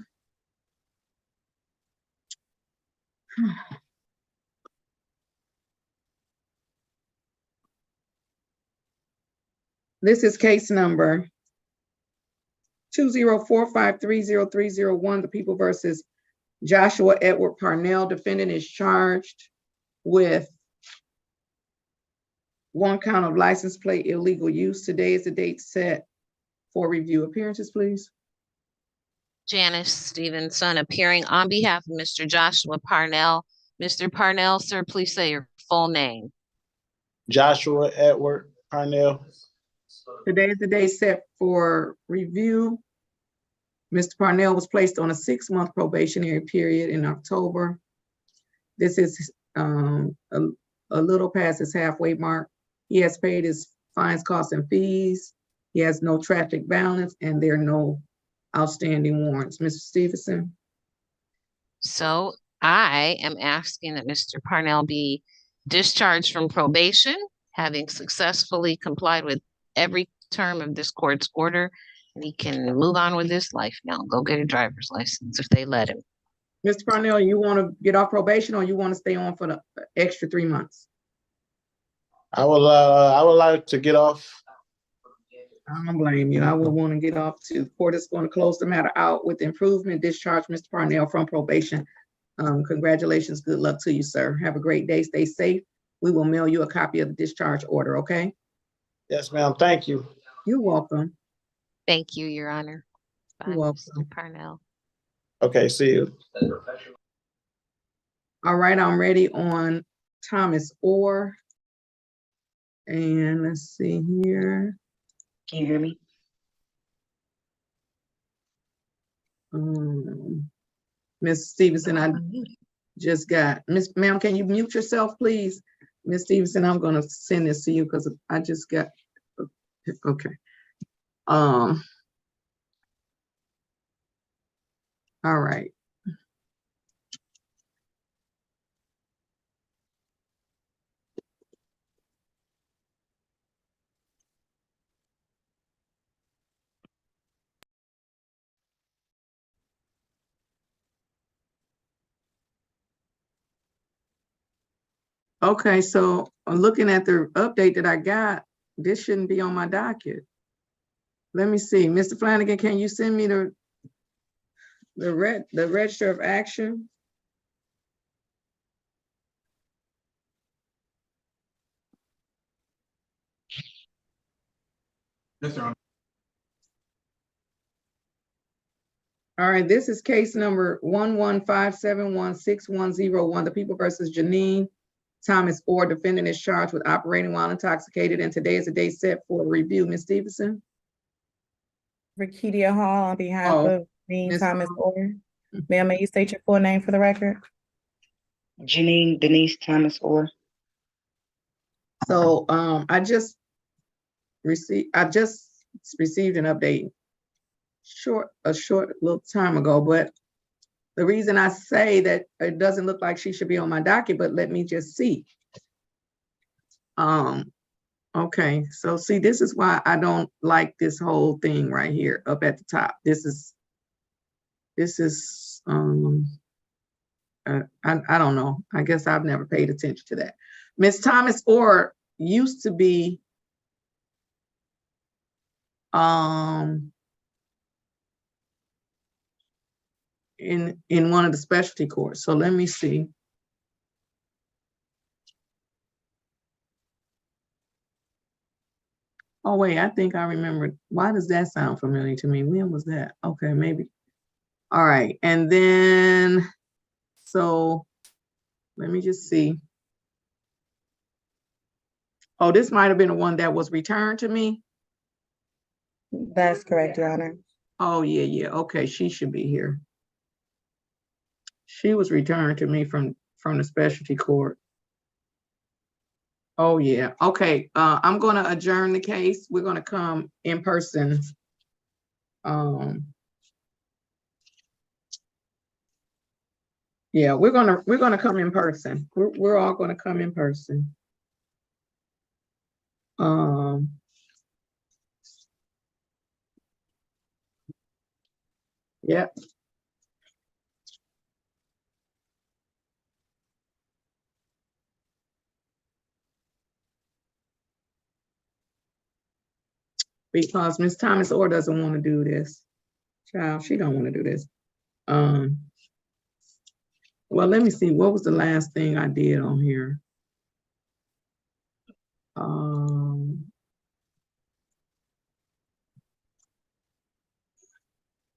This is case number 204530301, the People versus Joshua Edward Parnell. Defendant is charged with 1 count of license plate illegal use. Today is the date set for review. Appearances, please. Janice Stevenson appearing on behalf of Mr. Joshua Parnell. Mr. Parnell, sir, please say your full name. Joshua Edward Parnell. Today is the day set for review. Mr. Parnell was placed on a 6-month probationary period in October. This is a little past his halfway mark. He has paid his fines, costs, and fees. He has no traffic balance, and there are no outstanding warrants. Mr. Stevenson? So I am asking that Mr. Parnell be discharged from probation, having successfully complied with every term of this court's order, and he can move on with his life now. Go get a driver's license if they let him. Mr. Parnell, you want to get off probation or you want to stay on for the extra 3 months? I would like to get off. I don't blame you. I would want to get off to, court is going to close the matter out with improvement, discharge Mr. Parnell from probation. Congratulations, good luck to you, sir. Have a great day, stay safe. We will mail you a copy of the discharge order, okay? Yes, ma'am. Thank you. You're welcome. Thank you, Your Honor. Bye, You're welcome. Mr. Parnell. Okay, see you. All right, I'm ready on Thomas Orr. And let's see here. Can you hear me? Ms. Stevenson, I just got, ma'am, can you mute yourself, please? Ms. Stevenson, I'm gonna send this to you because I just got, okay. All right. Okay, so I'm looking at the update that I got. This shouldn't be on my docket. Let me see, Mr. Flanagan, can you send me the register of action? Yes, Your Honor. All right, this is case number 115716101, the People versus Janine Thomas Orr. Defendant is charged with operating while intoxicated, and today is the day set for review. Ms. Stevenson? Rakidia Hall on behalf of Janine Ms. Thomas Orr. Ma'am, may you state your full name for the record? Janine Denise Thomas Orr. So I just received an update a short little time ago, but the reason I say that it doesn't look like she should be on my docket, but let me just see. Okay, so see, this is why I don't like this whole thing right here up at the top. This is I don't know. I guess I've never paid attention to that. Miss Thomas Orr used to be in one of the specialty courts. So let me see. Oh wait, I think I remember. Why does that sound familiar to me? When was that? Okay, maybe. All right, and then, so let me just see. Oh, this might have been the one that was returned to me. That's correct, Your Honor. Oh, yeah. Okay, she should be here. She was returned to me from the specialty court. Oh, yeah. Okay, I'm going to adjourn the case. We're going to come in person. Yeah, we're gonna come in person. We're all gonna come in person. Yeah. Because Ms. Thomas Orr doesn't want to do this. Child, she don't want to do this. Well, let me see. What was the last thing I did on here?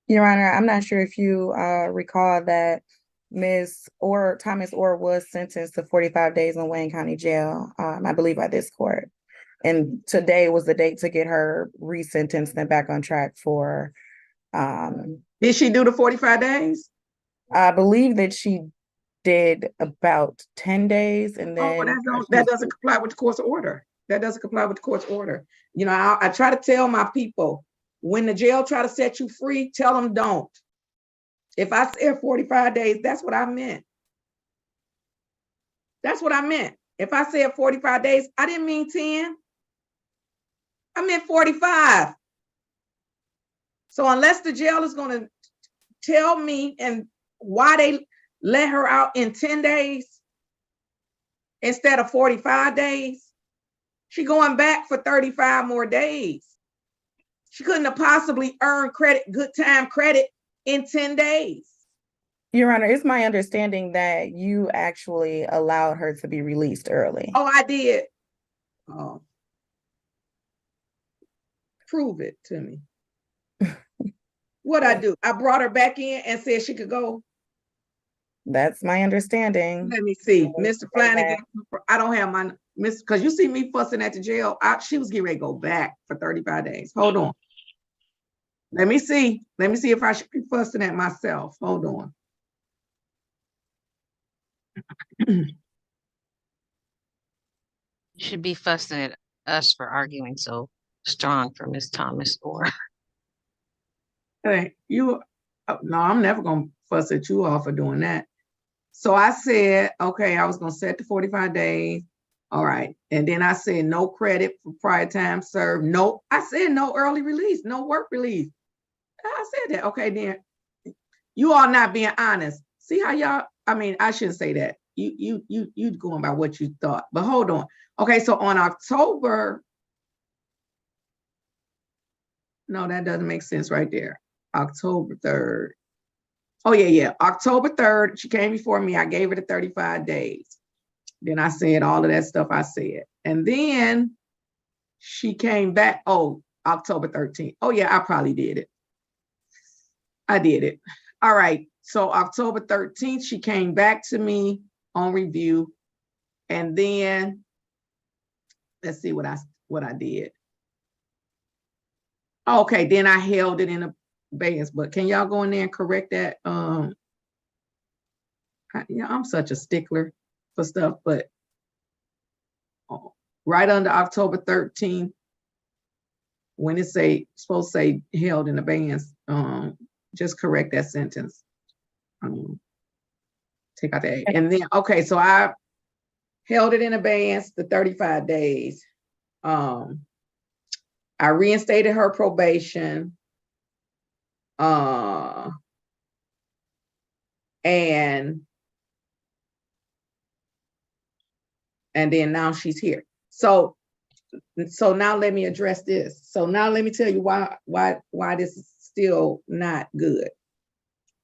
Your Honor, I'm not sure if you recall that Thomas Orr was sentenced to 45 days in Wayne County Jail, I believe by this court. And today was the date to get her resentenced and back on track for. Did she do the 45 days? I believe that she did about 10 days and then. That doesn't comply with the court's order. That doesn't comply with the court's order. You know, I try to tell my people, when the jail try to set you free, tell them don't. If I said 45 days, that's what I meant. That's what I meant. If I said 45 days, I didn't mean 10. I meant 45. So unless the jail is going to tell me and why they let her out in 10 days instead of 45 days, she going back for 35 more days. She couldn't have possibly earned good time credit in 10 days. Your Honor, it's my understanding that you actually allowed her to be released early. Oh, I did. Oh. Prove it to me. What'd I do? I brought her back in and said she could go. That's my understanding. Let me see. Mr. Flanagan, I don't have my, because you see me fussing at the jail. She was getting ready to go back for 35 days. Hold on. Let me see. Let me see if I should be fussing at myself. Hold on. You should be fussing at us for arguing so strong for Ms. Thomas or. Hey, no, I'm never gonna fuss at you all for doing that. So I said, okay, I was gonna set the 45 days. All right. And then I said no credit for prior time served. No, I said no early release, no work release. I said that. Okay, then you all not being honest. See how y'all, I mean, I shouldn't say that. You going by what you thought, but hold on. Okay, so on October, no, that doesn't make sense right there. October 3rd. Oh, yeah. October 3rd, she came before me. I gave her the 35 days. Then I said all of that stuff I said. And then she came back. Oh, October 13th. Oh, yeah, I probably did it. I did it. All right. So October 13th, she came back to me on review. And then let's see what I did. Okay, then I held it in abeyance, but can y'all go in there and correct that? I'm such a stickler for stuff, but right under October 13th, when it's supposed to say held in abeyance, just correct that sentence. Take out the A. And then, okay, so I held it in abeyance the 35 days. I reinstated her probation. And then now she's here. So now let me address this. So now let me tell you why this is still not good.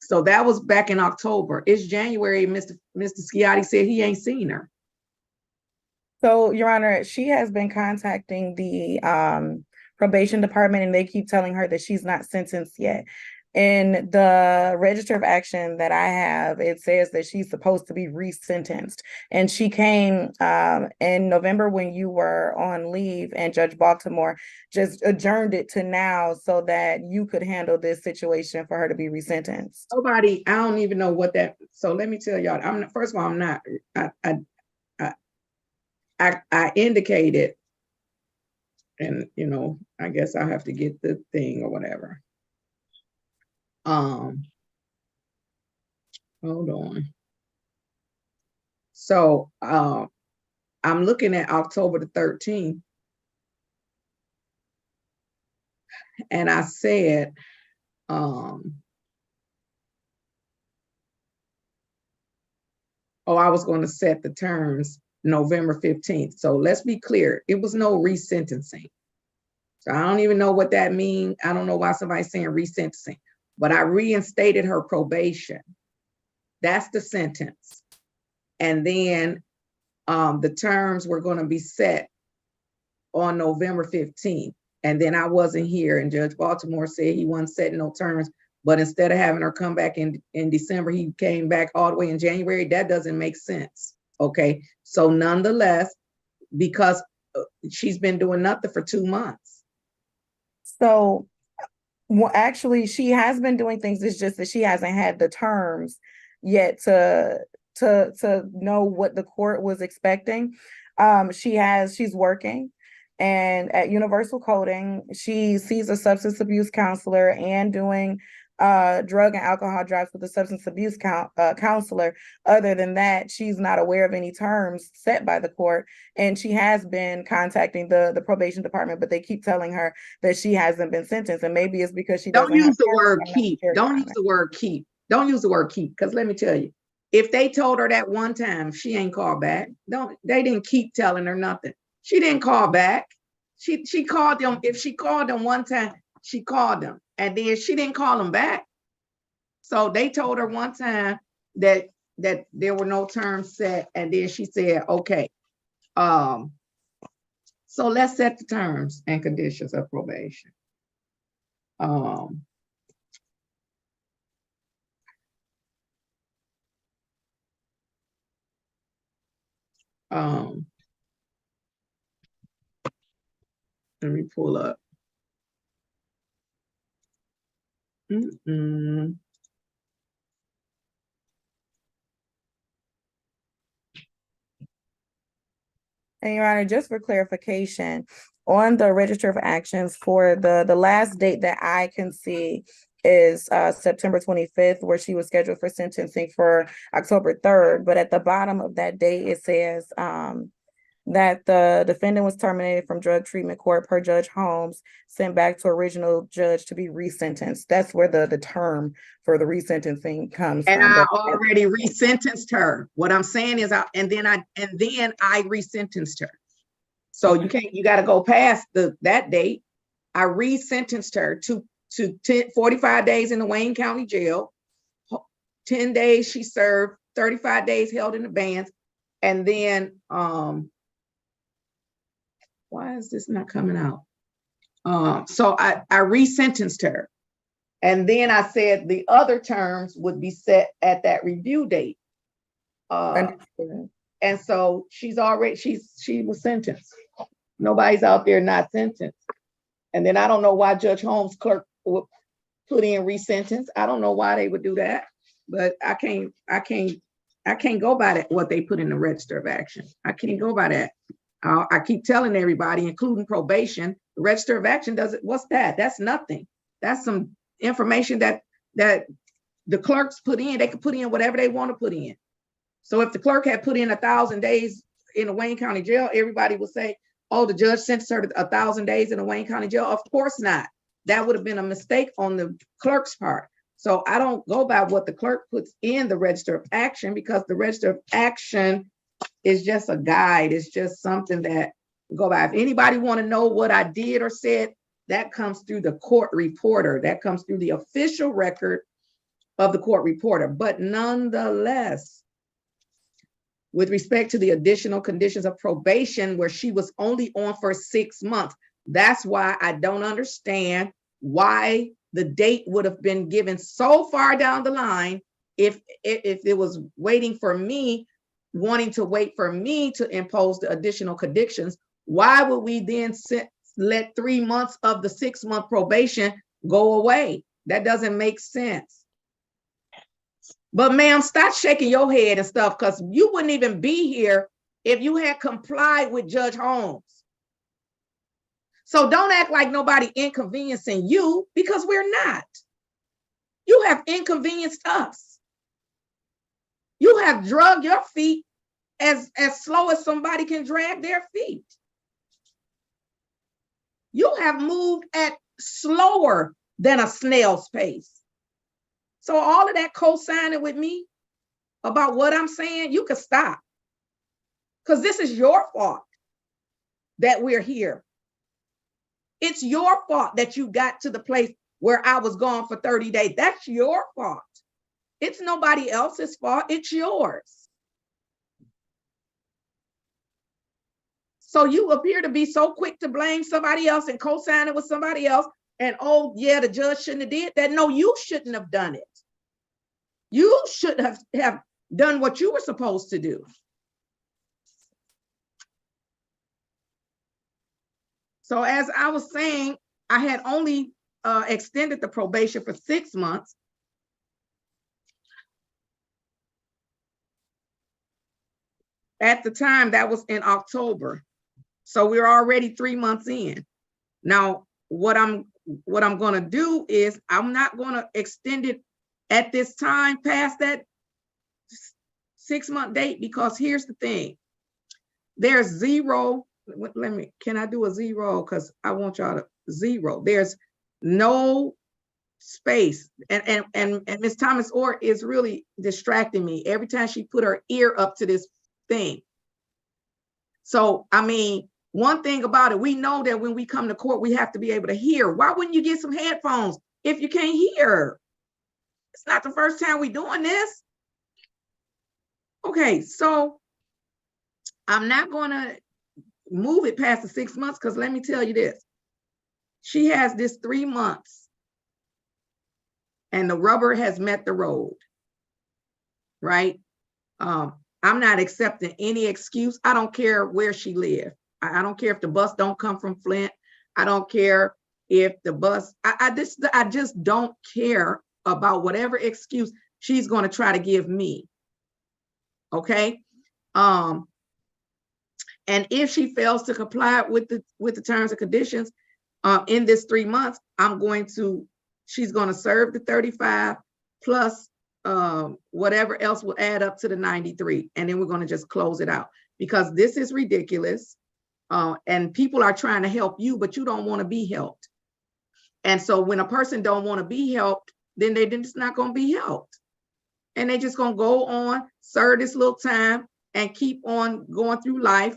So that was back in October. It's January. Mr. Sciotti said he ain't seen her. So, Your Honor, she has been contacting the probation department and they keep telling her that she's not sentenced yet. In the register of action that I have, it says that she's supposed to be resentenced. And she came in November when you were on leave, and Judge Baltimore just adjourned it to now so that you could handle this situation for her to be resentenced. Nobody, I don't even know what that, so let me tell y'all, first of all, I'm not, I indicated, and I guess I have to get the thing or whatever. Hold on. So I'm looking at October the 13th, and I said, I was going to set the terms November 15th. So let's be clear, it was no resentencing. So I don't even know what that means. I don't know why somebody's saying resentencing, but I reinstated her probation. That's the sentence. And then the terms were going to be set on November 15th. And then I wasn't here, and Judge Baltimore said he wasn't setting no terms, but instead of having her come back in December, he came back all the way in January. That doesn't make sense. Okay. So nonetheless, because she's been doing nothing for 2 months. So, well, actually, she has been doing things. It's just that she hasn't had the terms yet to know what the court was expecting. She's working, and at Universal Coding, she sees a substance abuse counselor and doing drug and alcohol drives with a substance abuse counselor. Other than that, she's not aware of any terms set by the court, and she has been contacting the probation department, but they keep telling her that she hasn't been sentenced, and maybe it's because she doesn't use the word keep. Don't use the word keep. Don't use the word keep, because let me tell you, if they told her that one time, she ain't called back. They didn't keep telling her nothing. She didn't call back. She called them. If she called them one time, she called them, and then she didn't call them back. So they told her one time that there were no terms set, and then she said, okay. So let's set the terms and conditions of probation. Let me pull up. And Your Honor, just for clarification, on the Register of Actions for the last date that I can see is September 25th, where she was scheduled for sentencing for October 3rd. But at the bottom of that date, it says that the defendant was terminated from drug treatment court per Judge Holmes, sent back to original judge to be resentenced. That's where the term for the resentencing comes And from. I already resentenced her. What I'm saying is, and then I resentenced her. So you got to go past that date. I resentenced her to 45 days in the Wayne County Jail. 10 days she served, 35 days held in abeyance, and then why is this not coming out? So I resentenced her. And then I said the other terms would be set at that review date. And so she was sentenced. Nobody's out there not sentenced. And then I don't know why Judge Holmes' clerk would put in resentence. I don't know why they would do that, but I can't go by that, what they put in the Register of Action. I can't go by that. I keep telling everybody, including probation, the Register of Action doesn't, what's that? That's nothing. That's some information that the clerks put in. They could put in whatever they want to put in. So if the clerk had put in 1,000 days in the Wayne County Jail, everybody would say, oh, the judge sentenced her to 1,000 days in the Wayne County Jail. Of course not. That would have been a mistake on the clerk's part. So I don't go by what the clerk puts in the Register of Action, because the Register of Action is just a guide. It's just something that go by. If anybody want to know what I did or said, that comes through the court reporter. That comes through the official record of the court reporter. But nonetheless, with respect to the additional conditions of probation, where she was only on for 6 months, that's why I don't understand why the date would have been given so far down the line if it was waiting for me, wanting to wait for me to impose the additional conditions. Why would we then let 3 months of the 6-month probation go away? That doesn't make sense. But ma'am, stop shaking your head and stuff, because you wouldn't even be here if you had complied with Judge Holmes. So don't act like nobody inconveniencing you, because we're not. You have inconvenienced us. You have drugged your feet as slow as somebody can drag their feet. You have moved at slower than a snail's pace. So all of that co-signing with me about what I'm saying, you can stop. Because this is your fault that we're here. It's your fault that you got to the place where I was gone for 30 days. That's your fault. It's nobody else's fault. It's yours. So you appear to be so quick to blame somebody else and co-sign it with somebody else. And oh yeah, the judge shouldn't have did that. No, you shouldn't have done it. You should have done what you were supposed to do. So as I was saying, I had only extended the probation for 6 months. At the time, that was in October. So we're already 3 months in. Now, what I'm going to do is I'm not going to extend it at this time past that 6-month date, because here's the thing. There's zero. Can I do a zero? Because I want y'all to zero. There's no space. And Ms. Thomas Orr is really distracting me every time she put her ear up to this thing. So, I mean, one thing about it, we know that when we come to court, we have to be able to hear. Why wouldn't you get some headphones if you can't hear? It's not the first time we're doing this. Okay, so I'm not gonna move it past the 6 months, because let me tell you this. She has this 3 months and the rubber has met the road, right? I'm not accepting any excuse. I don't care where she lives. I don't care if the bus don't come from Flint. I don't care if the bus, I just don't care about whatever excuse she's going to try to give me. Okay. And if she fails to comply with the terms and conditions in this 3 months, she's going to serve the 35 plus whatever else will add up to the 93. And then we're going to just close it out, because this is ridiculous. And people are trying to help you, but you don't want to be helped. And so when a person don't want to be helped, then they're just not going to be helped. And they're just going to go on, serve this little time, and keep on going through life,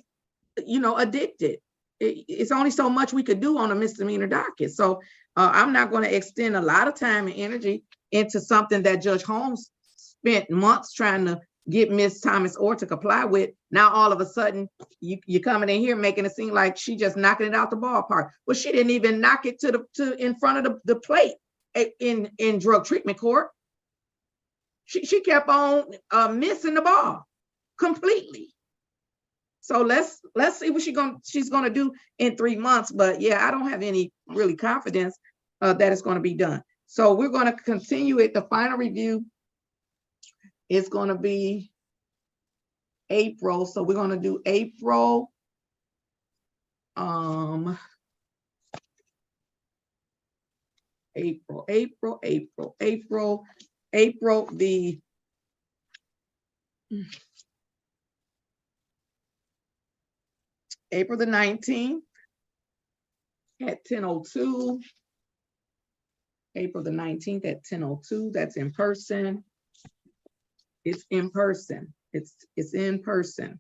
addicted. It's only so much we could do on a misdemeanor docket. So I'm not going to extend a lot of time and energy into something that Judge Holmes spent months trying to get Ms. Thomas Orr to comply with. Now, all of a sudden, you're coming in here making it seem like she just knocking it out the ballpark. Well, she didn't even knock it to in front of the plate in drug treatment court. She kept on missing the ball completely. So let's see what she's gonna do in 3 months. But yeah, I don't have any really confidence that it's gonna be done. So we're gonna continue it. The final review is gonna be April. So we're gonna do April. April the 19th at 10:02. April the 19th at 10:02. That's in person. It's in person. It's in person.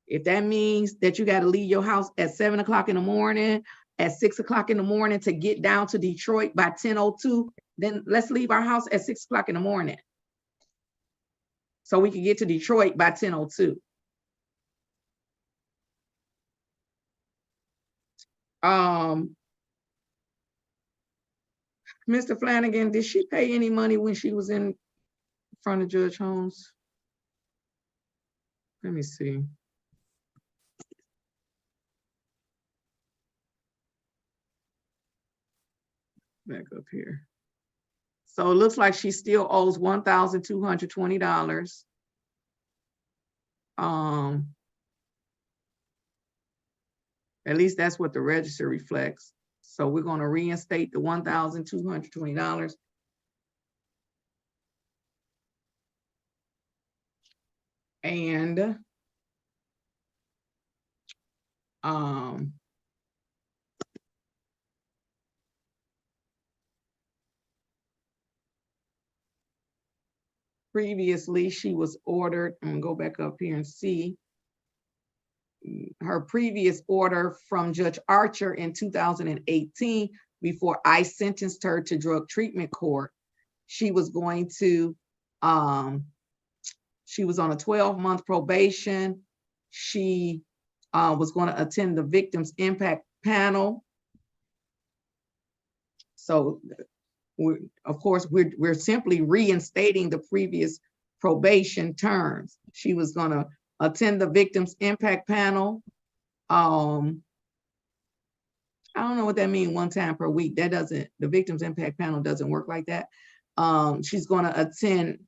If that means that you got to leave your house at 7 o'clock in the morning, at 6 o'clock in the morning to get down to Detroit by 10:02, then let's leave our house at 6 o'clock in the morning, so we can get to Detroit by 10:02. Mr. Flanagan, did she pay any money when she was in front of Judge Holmes? Let me see. Back up here. So it looks like she still owes $1,220. At least that's what the register reflects. So we're going to reinstate the $1,220. And previously she was ordered, I'm gonna go back up here and see her previous order from Judge Archer in 2018, before I sentenced her to drug treatment court. She was going to, she was on a 12-month probation. She was going to attend the Victims Impact Panel. So of course, we're simply reinstating the previous probation terms. She was going to attend the Victims Impact Panel. I don't know what that means, 1 time per week. The Victims Impact Panel doesn't work like that. She's going to attend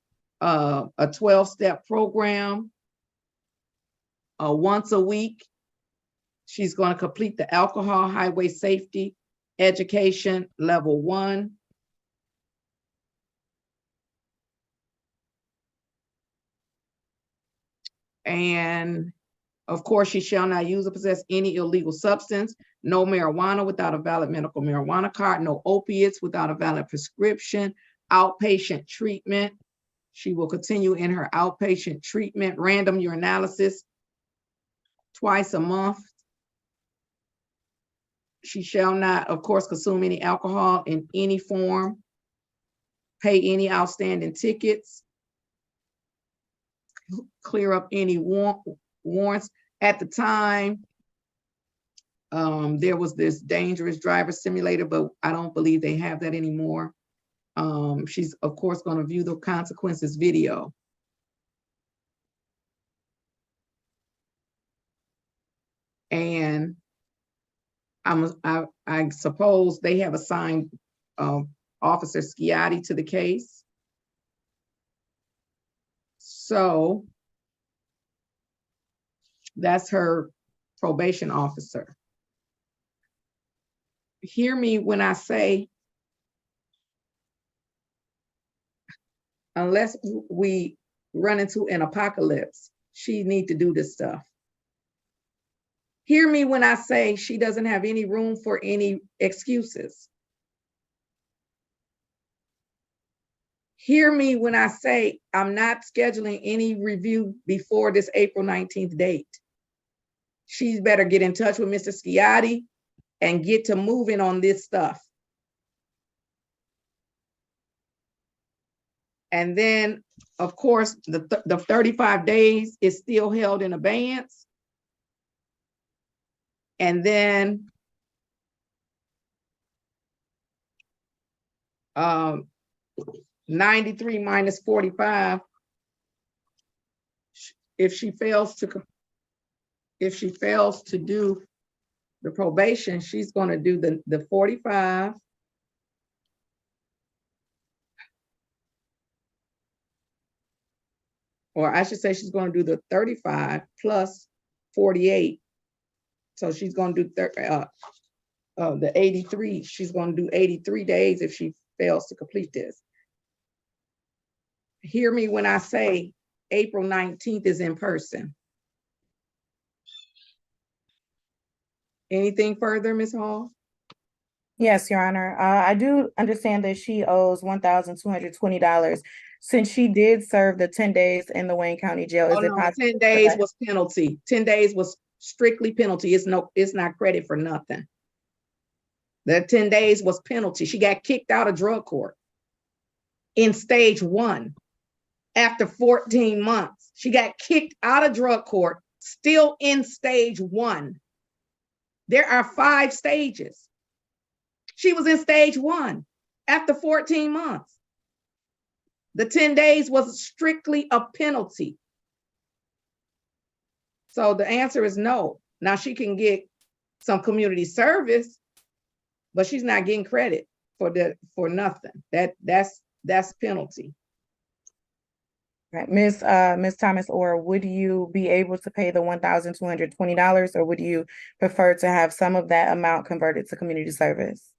a 12-step program once a week. She's going to complete the Alcohol Highway Safety Education Level 1. And of course, she shall not use or possess any illegal substance, no marijuana without a valid medical marijuana card, no opiates without a valid prescription, outpatient treatment. She will continue in her outpatient treatment, random urinalysis twice a month. She shall not, of course, consume any alcohol in any form, pay any outstanding tickets, clear up any warrants. At the time, there was this dangerous driver simulator, but I don't believe they have that anymore. She's, of course, going to view the consequences video. And I suppose they have assigned Officer Schiatti to the case. So that's her probation officer. Hear me when I say, unless we run into an apocalypse, she need to do this stuff. Hear me when I say she doesn't have any room for any excuses. Hear me when I say I'm not scheduling any review before this April 19th date. She's better get in touch with Mr. Schiatti and get to moving on this stuff. And then, of course, the 35 days is still held in abeyance. And then 93 minus 45, if she fails to do the probation, she's going to do the 45. Or I should say she's going to do the 35 plus 48. So she's going to do the 83. She's going to do 83 days if she fails to complete this. Hear me when I say April 19th is in person. Anything further, Ms. Hall? Yes, Your Honor. I do understand that she owes $1,220 since she did serve the 10 days in the Wayne County Jail. Is it possible? 10 days was penalty. 10 days was strictly penalty. It's not credit for nothing. That 10 days was penalty. She got kicked out of drug court in stage 1 after 14 months. She got kicked out of drug court, still in stage 1. There are 5 stages. She was in stage 1 after 14 months. The 10 days was strictly a penalty. So the answer is no. Now she can get some community service, but she's not getting credit for nothing. That's penalty. Right. Ms. Thomas, or would you be able to pay the $1,220, or would you prefer to have some of that amount converted to community service?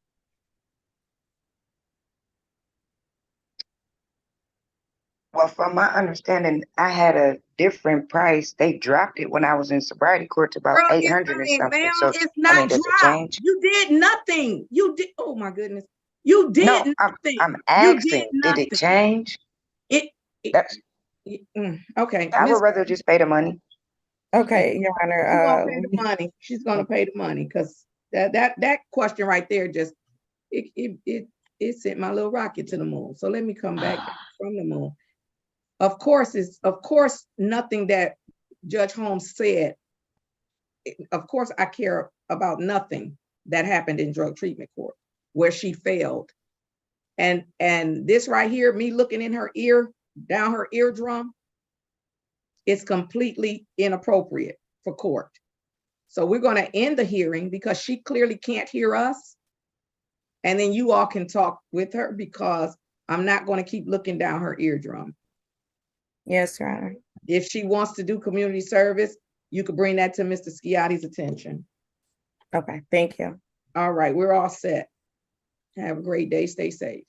Well, from my understanding, I had a different price. They dropped it when I was in sobriety court to about Girl, 800 or something. ma'am, So, it's I not mean, does it dropped. change? You did nothing. You did, oh my goodness. You did No, nothing. I'm You did asking, did nothing. it change? Okay. I would rather just pay the money. Okay, Your Honor. She's gonna pay the money. She's gonna pay the money because that question right there just it sent my little rocket to the moon. So let me come back from the moon. Of course, nothing that Judge Holmes said. Of course, I care about nothing that happened in drug treatment court where she failed. And this right here, me looking in her ear, down her eardrum, it's completely inappropriate for court. So we're going to end the hearing because she clearly can't hear us. And then you all can talk with her because I'm not going to keep looking down her eardrum. Yes, Your Honor. If she wants to do community service, you could bring that to Mr. Schiatti's attention. Okay, thank you. All right, we're all set. Have a great day. Stay safe.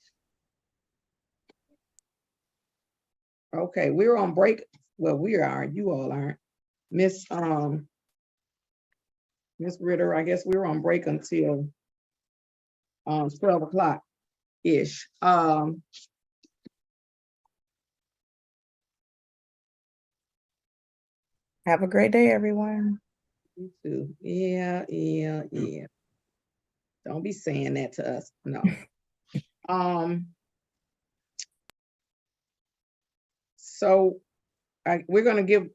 Okay, we're on break. Well, we are. You all aren't. Miss Ritter, I guess we're on break until 12 o'clock ish. Have a great day, everyone. You too. Yeah. Don't be saying that to us. No. So we're gonna give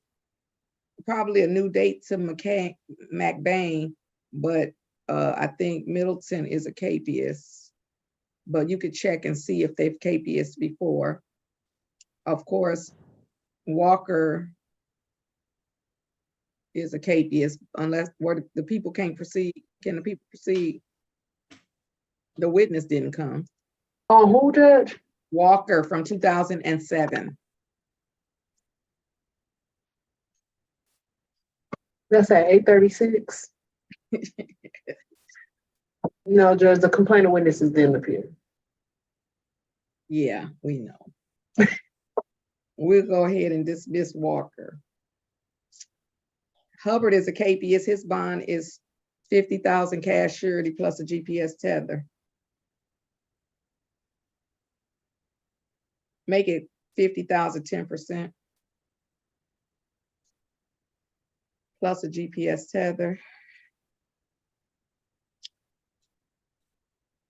probably a new date to McBain, but I think Middleton is a KPS. But you could check and see if they've KPS before. Of course, Walker is a KPS unless the people can't proceed. Can the people proceed? The witness didn't come. Oh, who, Judge? Walker from 2007. That's at 8:36. No, Judge, the complainant witnesses didn't appear. Yeah, we know. We'll go ahead and dismiss Walker. Hubbard is a KPS. His bond is 50,000 cash surety plus a GPS tether. Make it 50,000, 10%. Plus a GPS tether.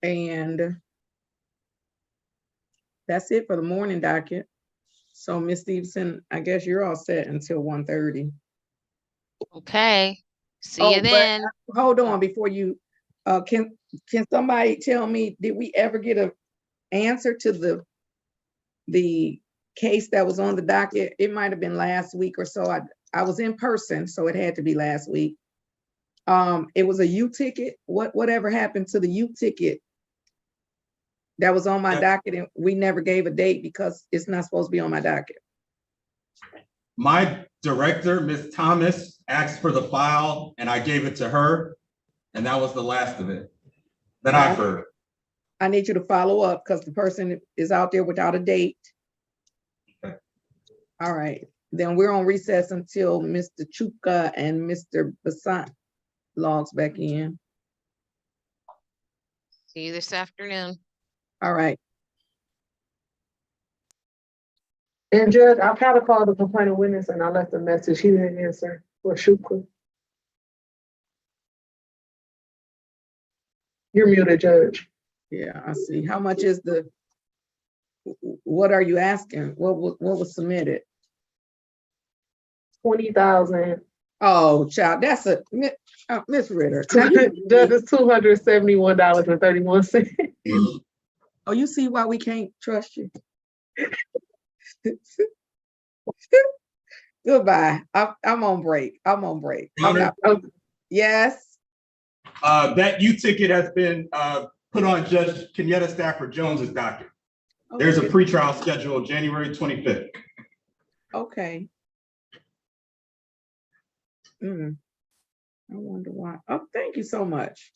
And that's it for the morning docket. So Ms. Stevenson, I guess you're all set until 1:30. Okay, see you then. Hold on before you, can somebody tell me, did we ever get an answer to the case that was on the docket? It might have been last week or so. I was in person, so it had to be last week. It was a U ticket. Whatever happened to the U ticket that was on my docket, and we never gave a date because it's not supposed to be on my docket. My director, Ms. Thomas, asked for the file and I gave it to her. And that was the last of it that I've heard. I need you to follow up because the person is out there without a date. Okay. All right, then we're on recess until Mr. Chuka and Mr. Basant logs back in. See you this afternoon. All right. And Judge, I tried to call the complainant witness and I left a message. He didn't answer for Shukla. You're muted, Judge. Yeah, I see. How much is what are you asking? What was submitted? 20,000. Oh, child, that's Miss Ritter. Judge is $271.31. Oh, you see why we can't trust you? Goodbye. I'm on break. Yes. That U ticket has been put on Judge Kenyatta Stafford Jones's docket. There's a pretrial scheduled January 25th. Okay. I wonder why. Oh, thank you so much.